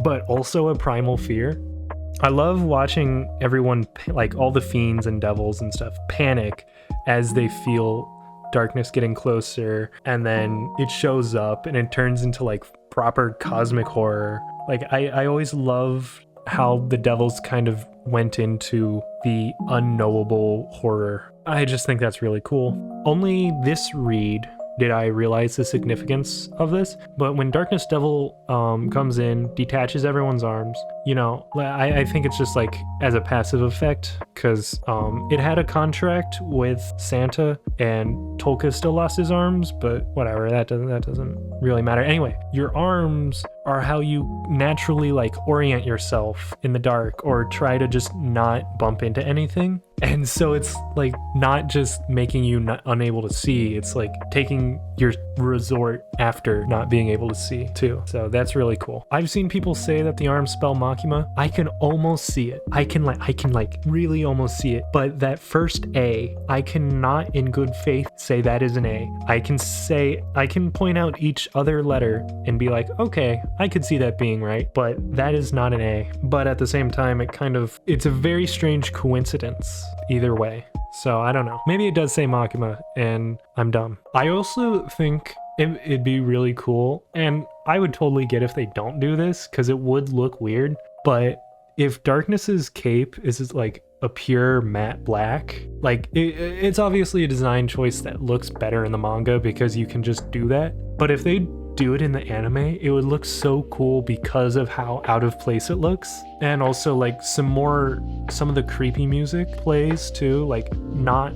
but also a primal fear. I love watching everyone, like all the fiends and devils and stuff, panic as they feel darkness getting closer, and then it shows up and it turns into like proper cosmic horror. Like, I always loved how the devils kind of went into the unknowable horror. I just think that's really cool. Only this read did I realize the significance of this, but when Darkness Devil comes in, detaches everyone's arms, you know, I think it's just like as a passive effect, because it had a contract with Santa and Tolka still lost his arms, but whatever, that doesn't really matter. Anyway, your arms are how you naturally like orient yourself in the dark, or try to just not bump into anything. And so it's like not just making you unable to see, it's like taking your resort after not being able to see too. So that's really cool. I've seen people say that the arms spell Makima. I can almost see it. I can really almost see it. But that first A, I cannot in good faith say that is an A. I can point out each other letter and be like, okay, I could see that being right, but that is not an A. But at the same time, it's a very strange coincidence either way. So I don't know. Maybe it does say Makima and I'm dumb. I also think it'd be really cool, and I would totally get if they don't do this because it would look weird, but if Darkness's cape is like a pure matte black, like it's obviously a design choice that looks better in the manga because you can just do that, but if they do it in the anime, it would look so cool because of how out of place it looks. And also like some of the creepy music plays too, like not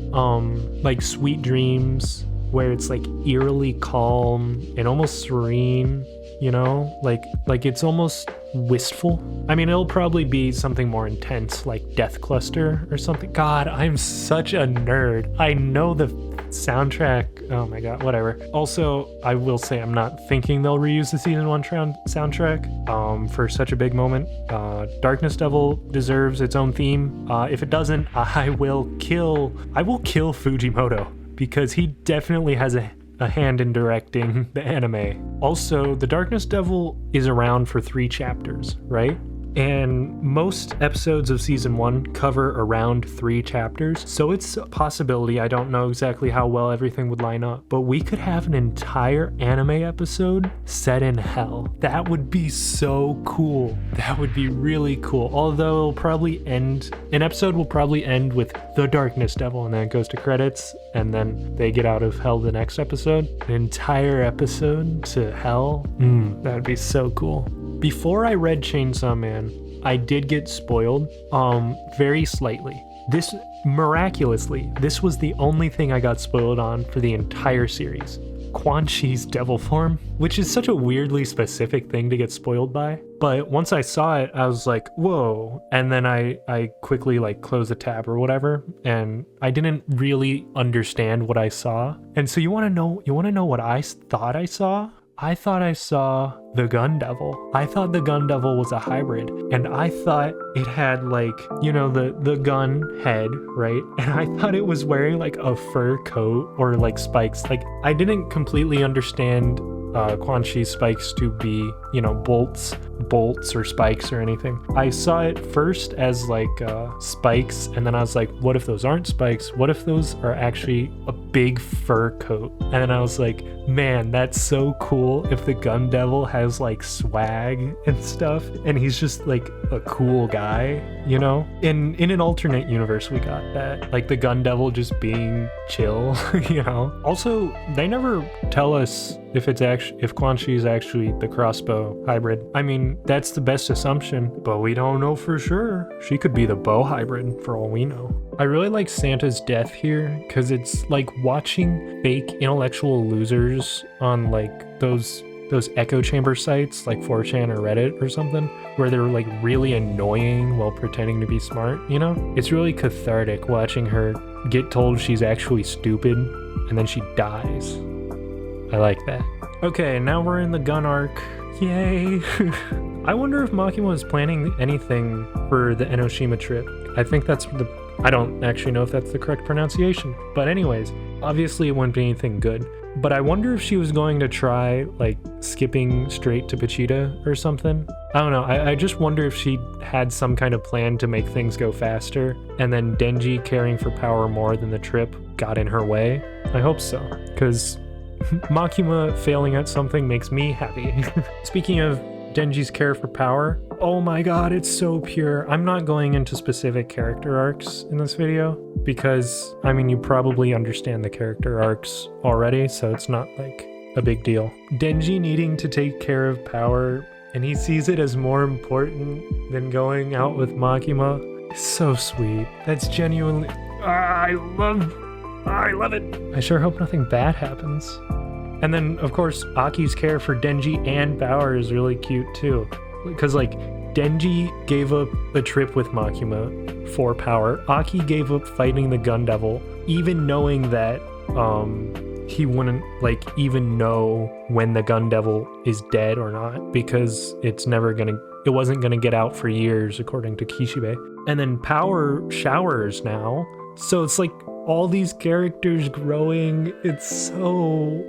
like Sweet Dreams where it's like eerily calm and almost serene, you know, like it's almost wistful. I mean, it'll probably be something more intense like Death Cluster or something. God, I'm such a nerd. I know the soundtrack. Oh my god, whatever. Also, I will say I'm not thinking they'll reuse the season 1 soundtrack for such a big moment. Darkness Devil deserves its own theme. If it doesn't, I will kill Fujimoto because he definitely has a hand in directing the anime. Also, the Darkness Devil is around for 3 chapters, right? And most episodes of season 1 cover around 3 chapters, so it's a possibility. I don't know exactly how well everything would line up, but we could have an entire anime episode set in hell. That would be so cool. That would be really cool. Although an episode will probably end with the Darkness Devil, and then it goes to credits, and then they get out of hell the next episode. An entire episode to hell? That would be so cool. Before I read Chainsaw Man, I did get spoiled, very slightly. Miraculously, this was the only thing I got spoiled on for the entire series. Quan Chi's devil form, which is such a weirdly specific thing to get spoiled by. But once I saw it, I was like, whoa. And then I quickly like closed the tab or whatever, and I didn't really understand what I saw. And so you wanna know what I thought I saw? I thought I saw the Gun Devil. I thought the Gun Devil was a hybrid, and I thought it had like, you know, the gun head, right? And I thought it was wearing like a fur coat or like spikes. Like I didn't completely understand Quan Chi's spikes to be, you know, bolts or spikes or anything. I saw it first as like spikes, and then I was like, what if those aren't spikes? What if those are actually a big fur coat? And then I was like, man, that's so cool if the Gun Devil has like swag and stuff, and he's just like a cool guy, you know? In an alternate universe, we got that, like the Gun Devil just being chill, you know? Also, they never tell us if Quan Chi is actually the crossbow hybrid. I mean, that's the best assumption, but we don't know for sure. She could be the bow hybrid for all we know. I really like Santa's death here because it's like watching fake intellectual losers on like those echo chamber sites like 4chan or Reddit or something, where they're like really annoying while pretending to be smart, you know? It's really cathartic watching her get told she's actually stupid and then she dies. I like that. Okay, now we're in the gun arc. Yay! I wonder if Makima is planning anything for the Enoshima trip. I think I don't actually know if that's the correct pronunciation. But anyways, obviously it wouldn't be anything good. But I wonder if she was going to try, like, skipping straight to Pochita or something. I don't know. I just wonder if she had some kind of plan to make things go faster, and then Denji caring for power more than the trip got in her way. I hope so, because Makima failing at something makes me happy. Speaking of Denji's care for power, oh my god, it's so pure. I'm not going into specific character arcs in this video because, I mean, you probably understand the character arcs already, so it's not like a big deal. Denji needing to take care of power, and he sees it as more important than going out with Makima. It's so sweet. That's genuinely... I love it. I sure hope nothing bad happens. And then, of course, Aki's care for Denji and Power is really cute too. Because, like, Denji gave up a trip with Makima for Power. Aki gave up fighting the Gun Devil, even knowing that he wouldn't, like, even know when the Gun Devil is dead or not, because it wasn't gonna get out for years, according to Kishibe. And then Power showers now. So it's like all these characters growing. It's so...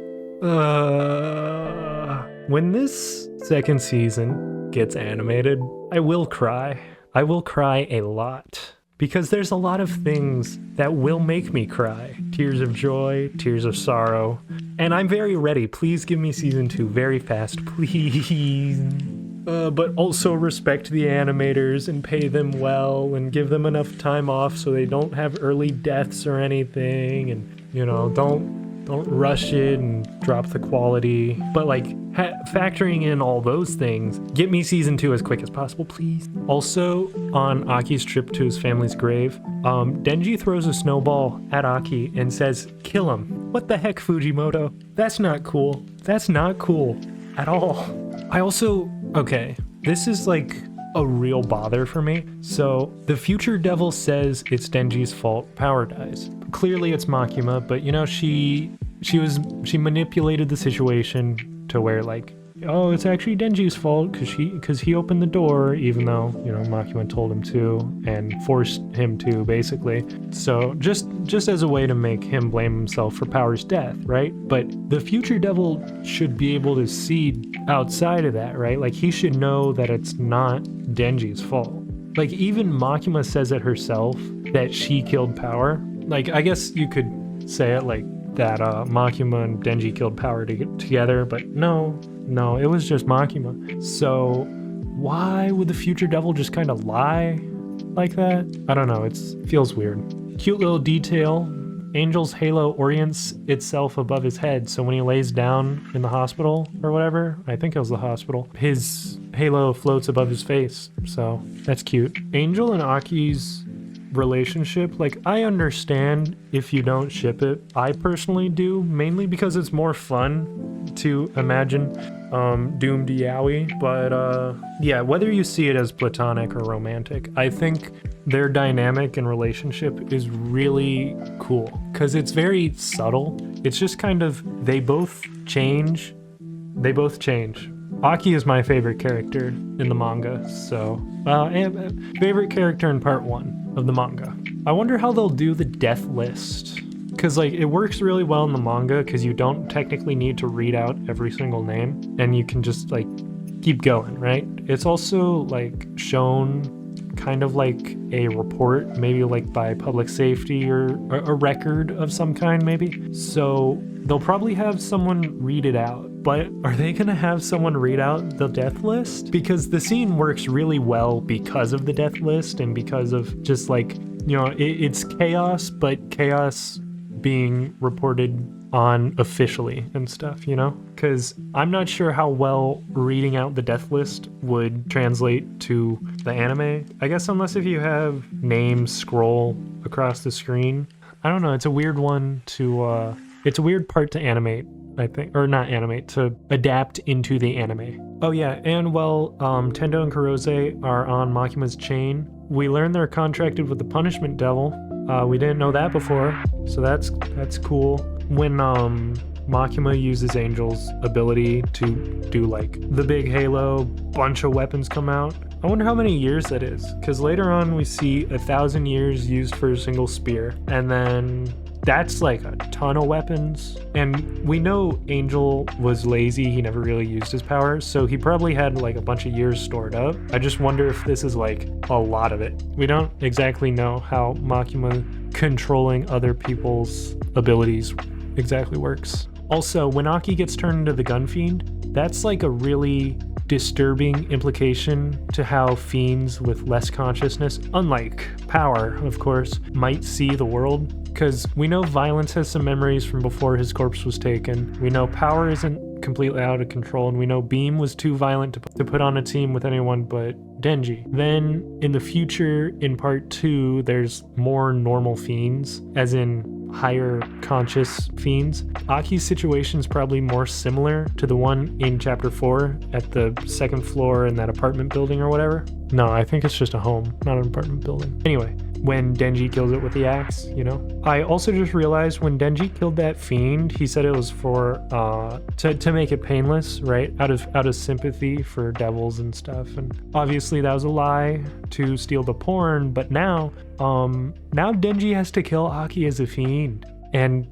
When this second season gets animated, I will cry. I will cry a lot. because there's a lot of things that will make me cry. Tears of joy, tears of sorrow, and I'm very ready. Please give me season 2 very fast, please. But also respect the animators and pay them well and give them enough time off so they don't have early deaths or anything, and don't rush it and drop the quality. But like factoring in all those things, get me season 2 as quick as possible, please. Also, on Aki's trip to his family's grave, Denji throws a snowball at Aki and says, "Kill him." What the heck, Fujimoto? That's not cool. That's not cool at all. Okay, this is like a real bother for me. So the future devil says it's Denji's fault Power dies. Clearly it's Makima, but she manipulated the situation to where like, oh, it's actually Denji's fault because he opened the door, even though Makima told him to and forced him to, basically. So just as a way to make him blame himself for Power's death, right? But the future devil should be able to see outside of that, right? Like, he should know that it's not Denji's fault. Like, even Makima says it herself that she killed Power. Like, I guess you could say it like that Makima and Denji killed Power together, but no, it was just Makima. So why would the future devil just kind of lie like that? I don't know, it feels weird. Cute little detail, Angel's halo orients itself above his head, so when he lays down in the hospital or whatever, I think it was the hospital, his halo floats above his face, so that's cute. Angel and Aki's relationship, like, I understand if you don't ship it. I personally do, mainly because it's more fun to imagine doomed yaoi, but yeah, whether you see it as platonic or romantic, I think their dynamic and relationship is really cool because it's very subtle. It's just kind of, they both change. Aki is my favorite character in the manga, so favorite character in part 1 of the manga. I wonder how they'll do the death list, because like, it works really well in the manga because you don't technically need to read out every single name and you can just like keep going, right? It's also like shown kind of like a report, maybe like by public safety or a record of some kind, maybe. So they'll probably have someone read it out. But are they gonna have someone read out the death list? Because the scene works really well because of the death list and because of just like, it's chaos, but chaos being reported on officially and stuff, because I'm not sure how well reading out the death list would translate to the anime. I guess unless if you have names scroll across the screen. I don't know, it's a weird one to it's a weird part to animate, I think, or not animate, to adapt into the anime. Oh yeah, and while Tendo and Kurose are on Makima's chain, we learn they're contracted with the Punishment Devil. We didn't know that before, so that's cool. When Makima uses Angel's ability to do like the big halo, bunch of weapons come out. I wonder how many years that is, because later on we see 1,000 years used for a single spear, and then that's like a ton of weapons. And we know Angel was lazy, he never really used his powers, so he probably had like a bunch of years stored up. I just wonder if this is like a lot of it. We don't exactly know how Makima controlling other people's abilities exactly works. Also, when Aki gets turned into the Gun Fiend, that's like a really disturbing implication to how fiends with less consciousness, unlike Power, of course, might see the world. Because we know Violence has some memories from before his corpse was taken. We know Power isn't completely out of control, and we know Beam was too violent to put on a team with anyone but Denji. Then in the future, in part 2, there's more normal fiends, as in higher conscious fiends. Aki's situation is probably more similar to the one in chapter 4 at the 2nd floor in that apartment building or whatever. No, I think it's just a home, not an apartment building. Anyway, when Denji kills it with the axe, I also just realized when Denji killed that fiend, he said it was for to make it painless, right? Out of sympathy for devils and stuff. And obviously that was a lie to steal the porn, but now Denji has to kill Aki as a fiend. And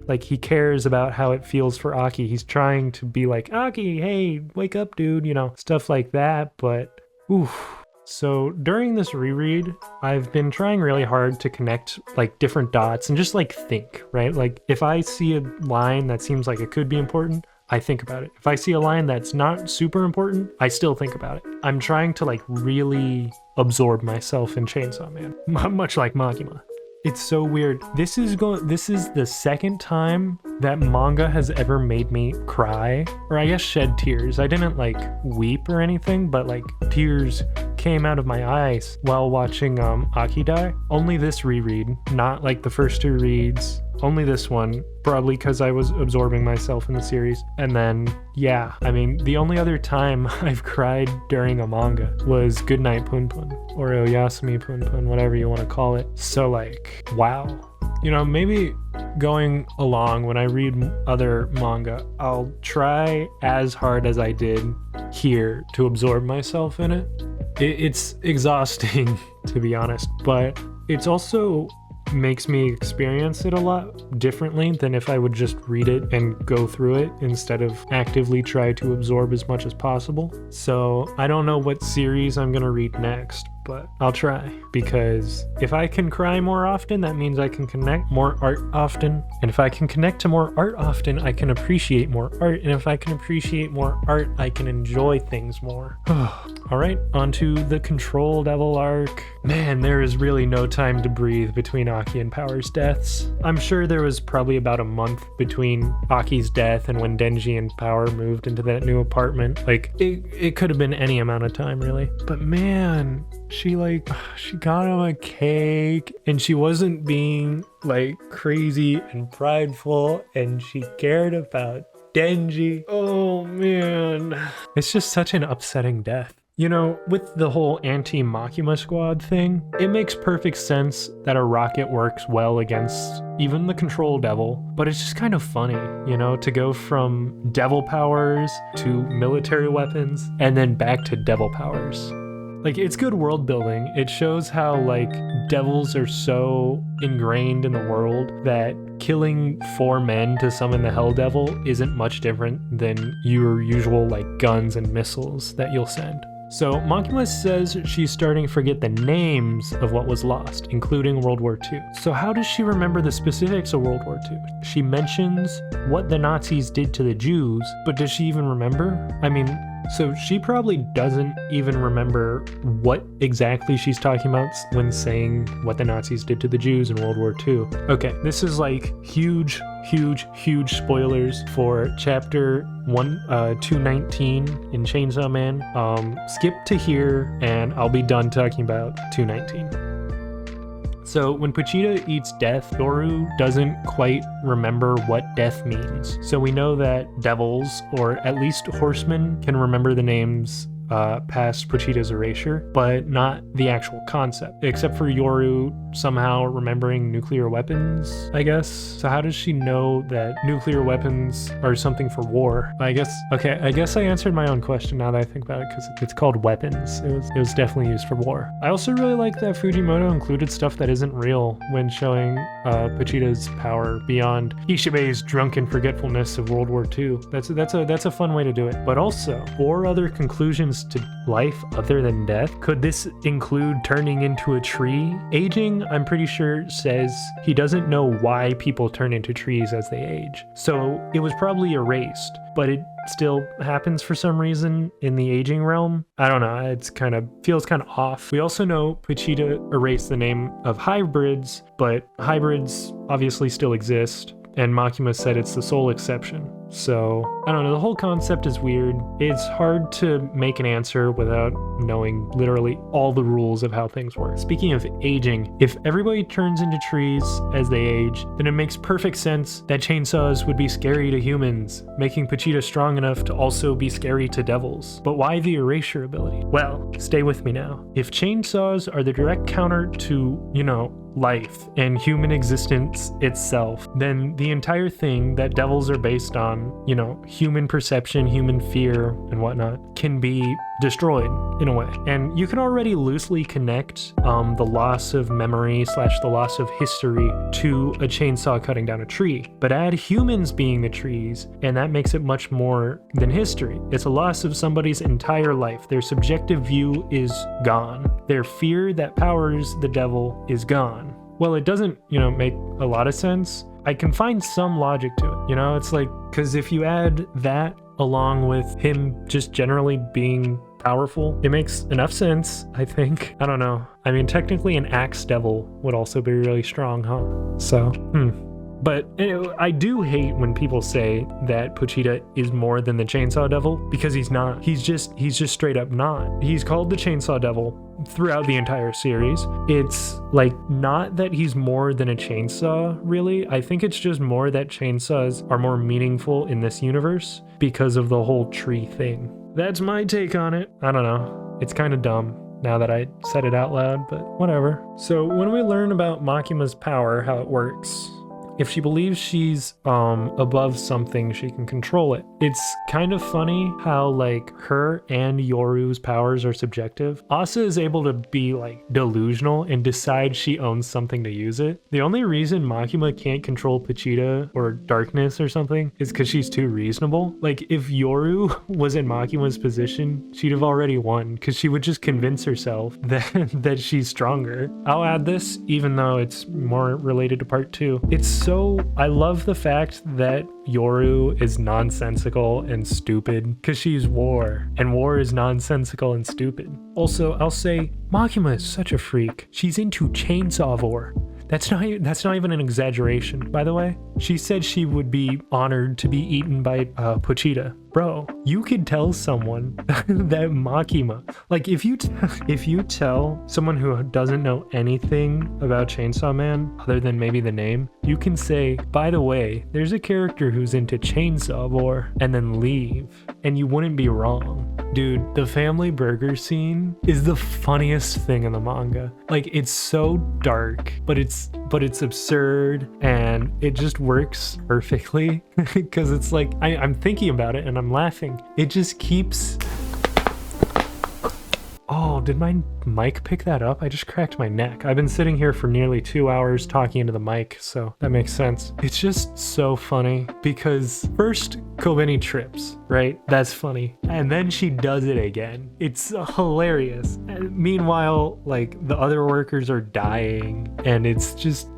like, he cares about how it feels for Aki. He's trying to be like, Aki, hey, wake up, dude, stuff like that. But oof, So during this reread, I've been trying really hard to connect like different dots and just like think, right? Like if I see a line that seems like it could be important, I think about it. If I see a line that's not super important, I still think about it. I'm trying to like really absorb myself in Chainsaw Man, much like Makima. It's so weird. This is the second time that manga has ever made me cry, or I guess shed tears. I didn't like weep or anything, but like tears came out of my eyes while watching Aki die. Only this reread, not like the first two reads. Only this one, probably because I was absorbing myself in the series. And then, yeah, I mean, the only other time I've cried during a manga was Goodnight Punpun, or Oyasumi Punpun, whatever you want to call it. So like, wow. You know, maybe going along when I read other manga, I'll try as hard as I did here to absorb myself in it. It's exhausting, to be honest, but it's also makes me experience it a lot differently than if I would just read it and go through it instead of actively try to absorb as much as possible. So I don't know what series I'm gonna read next, but I'll try, because if I can cry more often, that means I can connect more art often. And if I can connect to more art often, I can appreciate more art. And if I can appreciate more art, I can enjoy things more. All right, on to the Control Devil arc. Man, there is really no time to breathe between Aki and Power's deaths. I'm sure there was probably about a month between Aki's death and when Denji and Power moved into that new apartment. Like, it could have been any amount of time, really. But man, she got him a cake, and she wasn't being like crazy and prideful, and she cared about Denji. Oh man, it's just such an upsetting death. You know, with the whole anti-Makima squad thing, it makes perfect sense that a rocket works well against even the Control Devil, but it's just kind of funny, you know, to go from devil powers to military weapons and then back to devil powers. Like, it's good world building. It shows how, like, devils are so ingrained in the world that killing 4 men to summon the Hell Devil isn't much different than your usual, like, guns and missiles that you'll send. So Makima says she's starting to forget the names of what was lost, including World War II. So how does she remember the specifics of World War II? She mentions what the Nazis did to the Jews, but does she even remember? I mean, so she probably doesn't even remember what exactly she's talking about when saying what the Nazis did to the Jews in World War II. Okay, this is like huge spoilers for chapter 219 in Chainsaw Man. Skip to here and I'll be done talking about 219. So when Pochita eats death, Yoru doesn't quite remember what death means. So we know that devils, or at least horsemen, can remember the names past Pochita's erasure, but not the actual concept, except for Yoru somehow remembering nuclear weapons, I guess. So how does she know that nuclear weapons are something for war? I guess I answered my own question now that I think about it, because it's called weapons. It was definitely used for war. I also really like that Fujimoto included stuff that isn't real when showing Pochita's power beyond Ishibe's drunken forgetfulness of World War II. That's a fun way to do it. But also, 4 other conclusions to life other than death. Could this include turning into a tree? Aging, I'm pretty sure, says he doesn't know why people turn into trees as they age. So it was probably erased, but it still happens for some reason in the aging realm. I don't know, it's feels kind of off. We also know Pochita erased the name of hybrids, but hybrids obviously still exist, and Makima said it's the sole exception. So, I don't know, the whole concept is weird. It's hard to make an answer without knowing literally all the rules of how things work. Speaking of aging, if everybody turns into trees as they age, then it makes perfect sense that chainsaws would be scary to humans, making Pochita strong enough to also be scary to devils. But why the erasure ability? Well, stay with me now. If chainsaws are the direct counter to, life and human existence itself, then the entire thing that devils are based on, human perception, human fear, and whatnot, can be destroyed in a way. And you can already loosely connect the loss of memory / the loss of history to a chainsaw cutting down a tree. But add humans being the trees, and that makes it much more than history. It's a loss of somebody's entire life. Their subjective view is gone. Their fear that powers the devil is gone. Well, it doesn't, make a lot of sense. I can find some logic to it. It's like, because if you add that along with him just generally being powerful, it makes enough sense, I think. I don't know. I mean, technically an axe devil would also be really strong, huh? So, But I do hate when people say that Pochita is more than the Chainsaw Devil, because he's not. He's just straight up not. He's called the Chainsaw Devil throughout the entire series. It's like not that he's more than a chainsaw, really. I think it's just more that chainsaws are more meaningful in this universe because of the whole tree thing. That's my take on it. I don't know. It's kind of dumb now that I said it out loud, but whatever. So when we learn about Makima's power, how it works, if she believes she's above something, she can control it. It's kind of funny how like her and Yoru's powers are subjective. Asa is able to be like delusional and decide she owns something to use it. The only reason Makima can't control Pochita or darkness or something is because she's too reasonable. Like if Yoru was in Makima's position, she'd have already won because she would just convince herself that she's stronger. I'll add this even though it's more related to part 2. I love the fact that Yoru is nonsensical and stupid because she's War, and War is nonsensical and stupid. Also, I'll say Makima is such a freak. She's into chainsaw War. That's not even an exaggeration, by the way. She said she would be honored to be eaten by Pochita. Bro, you could tell someone that Makima, like if you tell someone who doesn't know anything about Chainsaw Man other than maybe the name, you can say, by the way, there's a character who's into chainsaw war, and then leave, and you wouldn't be wrong. Dude, the family burger scene is the funniest thing in the manga. Like it's so dark, but it's absurd, and it just works perfectly because it's like I'm thinking about it and I'm laughing. It just keeps... Oh, did my mic pick that up? I just cracked my neck. I've been sitting here for nearly 2 hours talking into the mic, so that makes sense. It's just so funny because first Kobeni trips, right? That's funny. And then she does it again. It's hilarious. And meanwhile, like the other workers are dying, and it's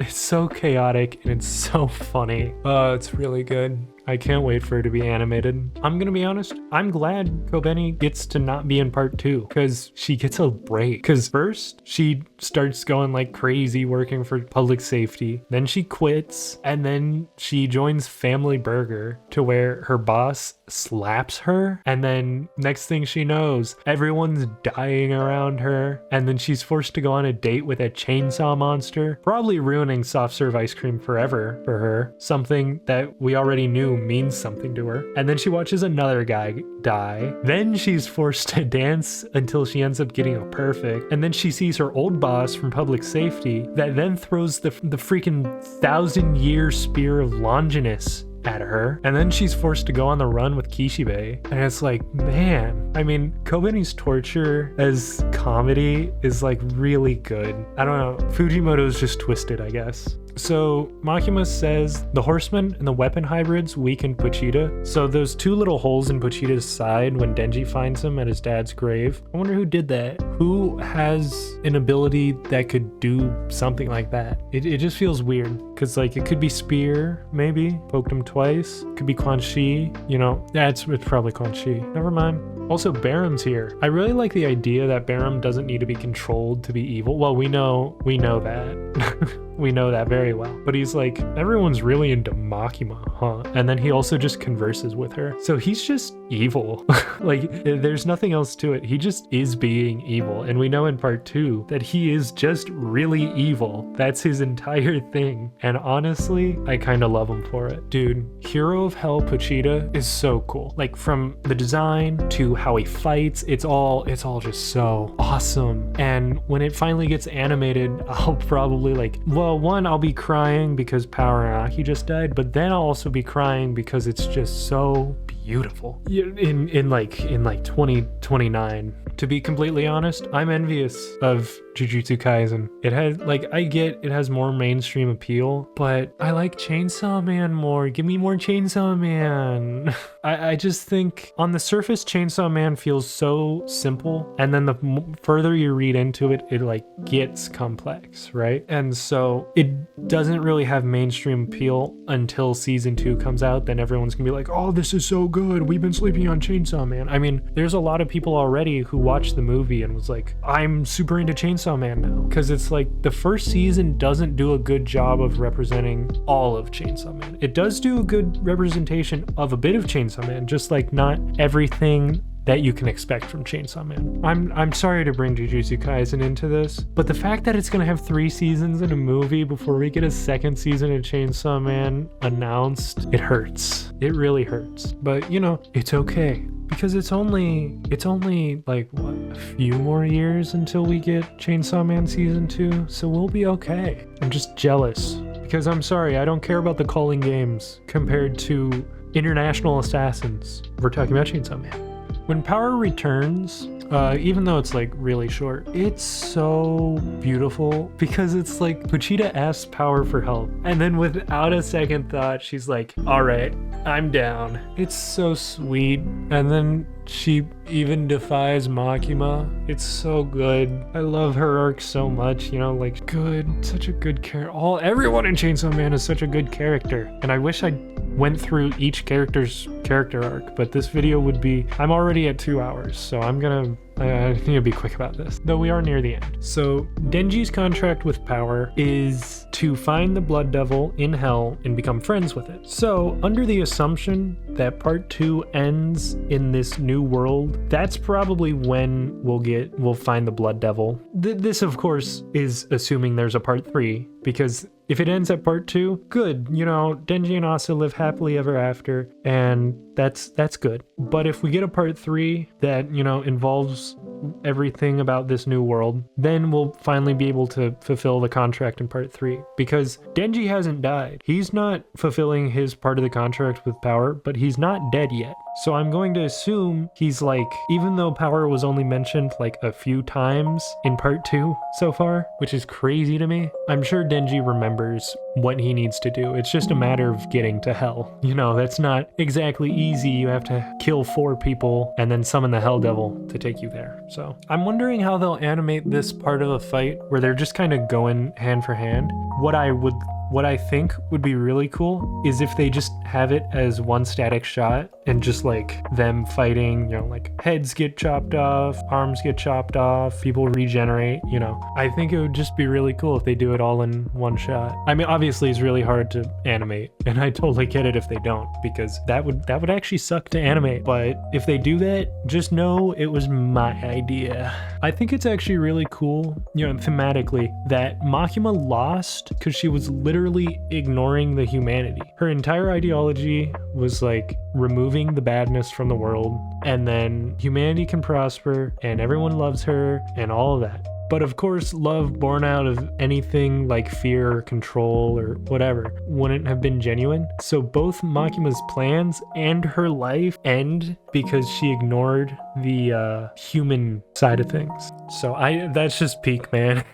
so chaotic and it's so funny. It's really good. I can't wait for it to be animated. I'm gonna be honest, I'm glad Kobeni gets to not be in part 2 because she gets a break. Because first, she starts going like crazy working for public safety. Then she quits, and then she joins Family Burger to where her boss slaps her. And then next thing she knows, everyone's dying around her. And then she's forced to go on a date with a chainsaw monster, probably ruining soft serve ice cream forever for her. Something that we already knew means something to her. And then she watches another guy die. Then she's forced to dance until she ends up getting a perfect. And then she sees her old boss from public safety that then throws the freaking 1,000-year spear of Longinus at her, and then she's forced to go on the run with Kishibe. And it's like, man, I mean, Kobeni's torture as comedy is like really good. I don't know, Fujimoto's just twisted, I guess. So Makima says the horsemen and the weapon hybrids weaken Pochita. So those 2 little holes in Pochita's side when Denji finds him at his dad's grave, I wonder who did that. Who has an ability that could do something like that? It just feels weird because like it could be Spear, maybe poked him twice. Could be Quan Chi, it's probably Quan Chi. Never mind. Also, Barum's here. I really like the idea that Barum doesn't need to be controlled to be evil. Well, we know that. We know that very well. But he's like, everyone's really into Makima, huh? And then he also just converses with her. So he's just evil. Like, there's nothing else to it. He just is being evil. And we know in part 2 that he is just really evil. That's his entire thing. And honestly, I kind of love him for it. Dude, Hero of Hell Pochita is so cool. Like, from the design to how he fights, it's all just so awesome. And when it finally gets animated, I'll probably like, well, well, one, I'll be crying because Power and Aki just died, but then I'll also be crying because it's just so beautiful. In like 2029. To be completely honest, I'm envious of Jujutsu Kaisen. It has, like, I get it has more mainstream appeal, but I like Chainsaw Man more. Give me more Chainsaw Man. I just think on the surface, Chainsaw Man feels so simple, and then the further you read into it, it like gets complex, right? And so it doesn't really have mainstream appeal until season 2 comes out. Then everyone's gonna be like, oh, this is so good. We've been sleeping on Chainsaw Man. I mean, there's a lot of people already who watched the movie and was like, I'm super into Chainsaw Man now. Because it's like the first season doesn't do a good job of representing all of Chainsaw Man. It does do a good representation of a bit of Chainsaw Man, just like not everything that you can expect from Chainsaw Man. I'm sorry to bring Jujutsu Kaisen into this, but the fact that it's gonna have 3 seasons in a movie before we get a second season of Chainsaw Man announced, it hurts. It really hurts. But you know, it's okay. Because it's only like, what, a few more years until we get Chainsaw Man season 2, so we'll be okay. I'm just jealous. Because I'm sorry, I don't care about the calling games compared to International Assassins. We're talking about Chainsaw Man. When Power returns, even though it's like really short, it's so beautiful because it's like Pochita asks Power for help, and then without a second thought, she's like, all right, I'm down. It's so sweet. And then she even defies Makima. It's so good. I love her arc so much, you know, like good, such a good character. Everyone in Chainsaw Man is such a good character. And I wish I went through each character's character arc, but this video would be, I'm already at 2 hours, so I need to be quick about this, though we are near the end. So Denji's contract with Power is to find the Blood Devil in Hell and become friends with it. So under the assumption that part 2 ends in this new world, that's probably when we'll find the Blood Devil. This of course is assuming there's a part 3, because if it ends at part 2, good, you know, Denji and Asa live happily ever after, and that's good. But if we get a part 3 that, you know, involves everything about this new world, then we'll finally be able to fulfill the contract in part 3. Because Denji hasn't died. He's not fulfilling his part of the contract with Power, but he's not dead yet. So I'm going to assume he's like, even though Power was only mentioned like a few times in part 2 so far, which is crazy to me, I'm sure Denji remembers what he needs to do. It's just a matter of getting to Hell. You know, that's not exactly easy. You have to kill 4 people and then summon the Hell Devil to take you there. So I'm wondering how they'll animate this part of the fight where they're just kind of going hand for hand. What I think would be really cool is if they just have it as one static shot and just like them fighting, you know, like heads get chopped off, arms get chopped off, people regenerate, you know. I think it would just be really cool if they do it all in one shot. I mean, obviously it's really hard to animate, and I totally get it if they don't, because that would actually suck to animate. But if they do that, just know it was my idea. I think it's actually really cool, you know, thematically, that Makima lost because she was literally ignoring the humanity. Her entire ideology was like removing the badness from the world, and then humanity can prosper and everyone loves her and all of that. But of course, love born out of anything like fear or control or whatever wouldn't have been genuine. So both Makima's plans and her life end because she ignored the human side of things. So that's just peak, man.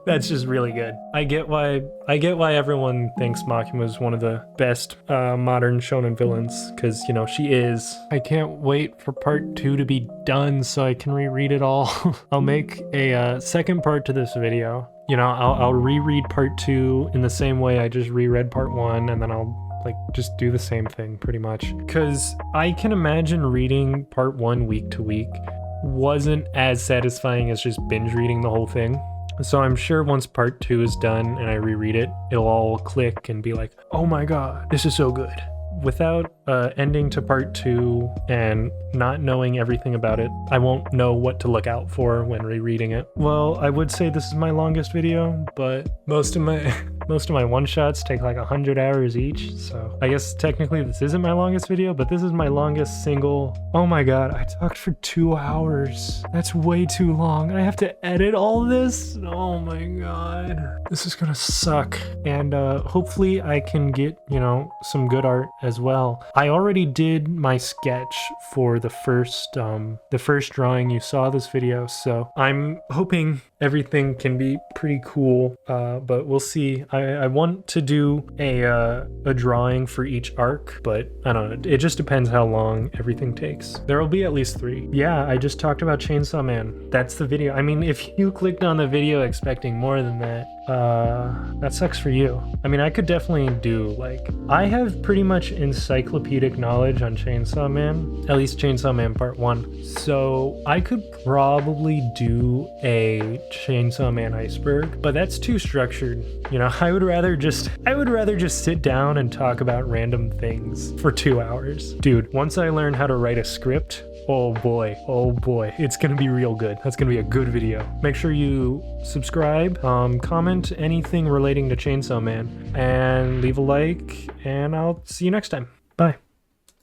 That's just really good. I get why everyone thinks Makima is one of the best modern shonen villains, because, you know, she is. I can't wait for part 2 to be done so I can reread it all. I'll make a second part to this video. You know, I'll reread part 2 in the same way I just reread part 1, and then I'll like just do the same thing pretty much. Because I can imagine reading part 1 week to week wasn't as satisfying as just binge reading the whole thing. So I'm sure once part 2 is done and I reread it, it'll all click and be like, oh my god, this is so good. without ending to part 2 and not knowing everything about it, I won't know what to look out for when rereading it. Well, I would say this is my longest video, but most of my one-shots take like 100 hours each, so I guess technically this isn't my longest video, but this is my longest single. Oh my god, I talked for 2 hours. That's way too long. I have to edit all this? Oh my god. This is gonna suck. And hopefully I can get, you know, some good art as well. I already did my sketch for the first drawing you saw this video, so I'm hoping everything can be pretty cool, but we'll see. I want to do a drawing for each arc, but I don't know, it just depends how long everything takes. There will be at least 3. Yeah, I just talked about Chainsaw Man. That's the video. I mean, if you clicked on the video expecting more than that sucks for you. I mean, I could definitely do, like, I have pretty much encyclopedic knowledge on Chainsaw Man, at least Chainsaw Man Part 1, so I could probably do a Chainsaw Man iceberg, but that's too structured. You know, I would rather just sit down and talk about random things for 2 hours. Dude, once I learn how to write a script, oh boy, it's gonna be real good. That's gonna be a good video. Make sure you subscribe, comment anything relating to Chainsaw Man, and leave a like, and I'll see you next time. Bye.